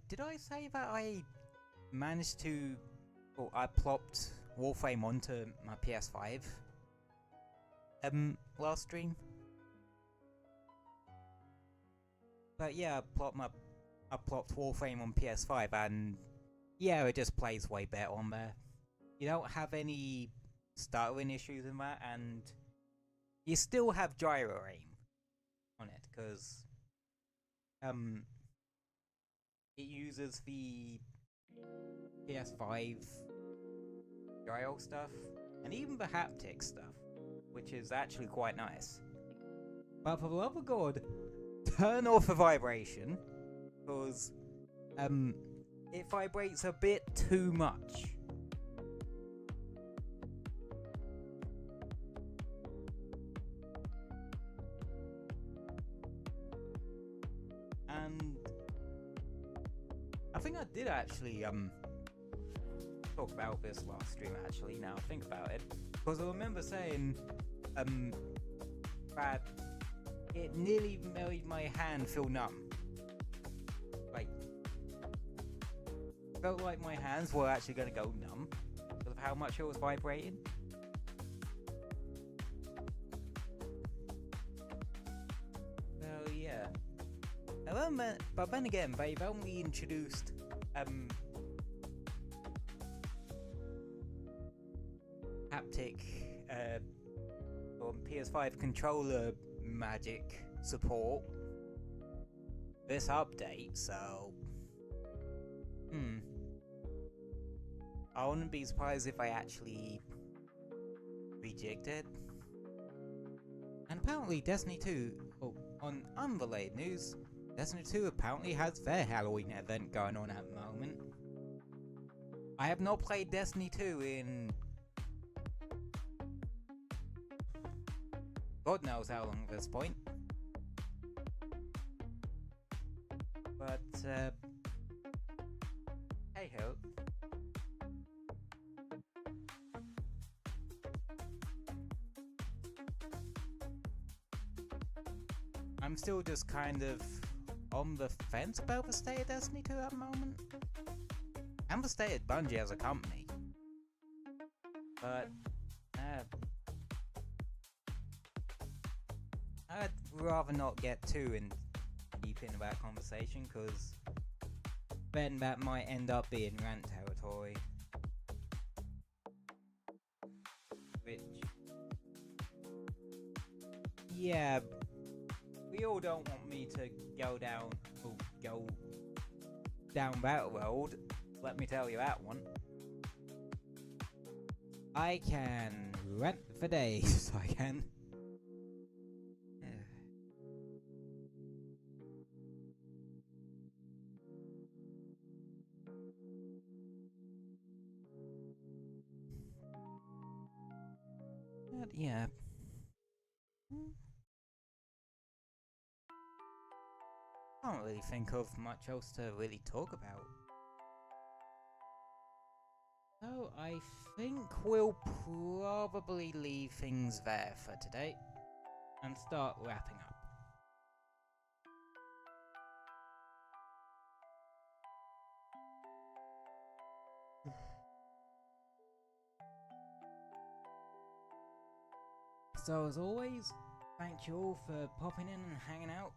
did I say that I managed to, or I plopped Warframe onto my PS5 last stream? But yeah, I plopped Warframe on PS5, and yeah, it just plays way better on there. You don't have any stuttering issues in that, and you still have gyro aim on it, because it uses the PS5 gyro stuff, and even the haptic stuff, which is actually quite nice. But for the love of God, turn off the vibration, because it vibrates a bit too much. And I think I did actually talk about this last stream, actually, now I think about it, because I remember saying that it nearly made my hand feel numb. Like, felt like my hands were actually going to go numb because of how much it was vibrating. So yeah. But then again, they've only introduced haptic or PS5 controller magic support this update, so I wouldn't be surprised if I actually rejigged it. And apparently Destiny 2, on unrelated news, Destiny 2 apparently has their Halloween event going on at the moment. I have not played Destiny 2 in God knows how long at this point. But, hey ho. I'm still just kind of on the fence about the state of Destiny 2 at the moment. And the state of Bungie as a company. But, I'd rather not get too deep into that conversation, because then that might end up being rant territory. Which, yeah, we all don't want me to go down that road. Let me tell you that one. I can rant for days, I can. But yeah. Can't really think of much else to really talk about. So I think we'll probably leave things there for today and start wrapping up. So as always, thank you all for popping in and hanging out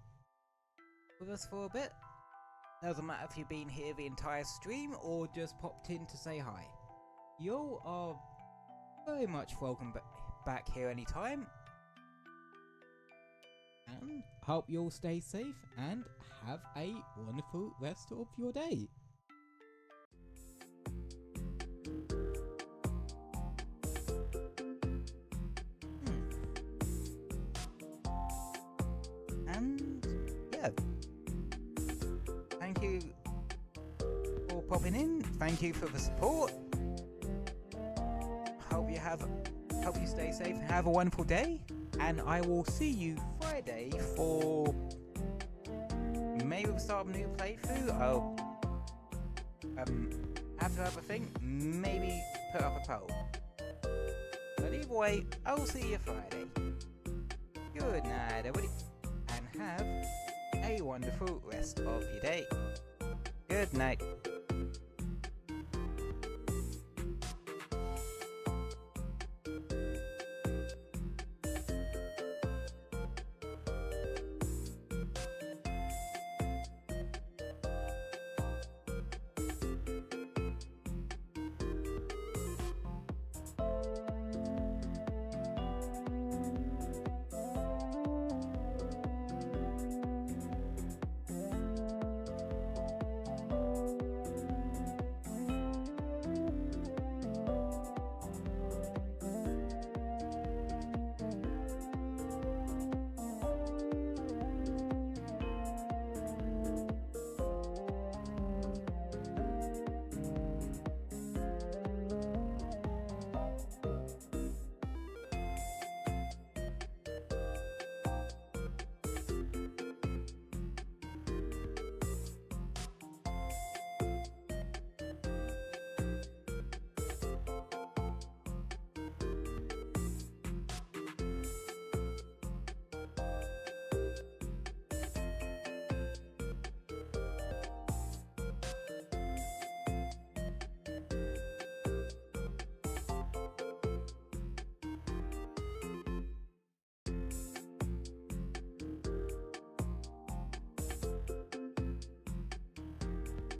with us for a bit. Doesn't matter if you've been here the entire stream or just popped in to say hi. You all are very much welcome back here anytime. and hope you all stay safe and have a wonderful rest of your day. And yeah, thank you for popping in. Thank you for the support. Hope you stay safe and have a wonderful day. And I will see you Friday for maybe the start of a new playthrough. I'll have to have a think. Maybe put up a poll. But either way, I'll see you Friday. Good night, everybody, and have a wonderful rest of your day. Good night.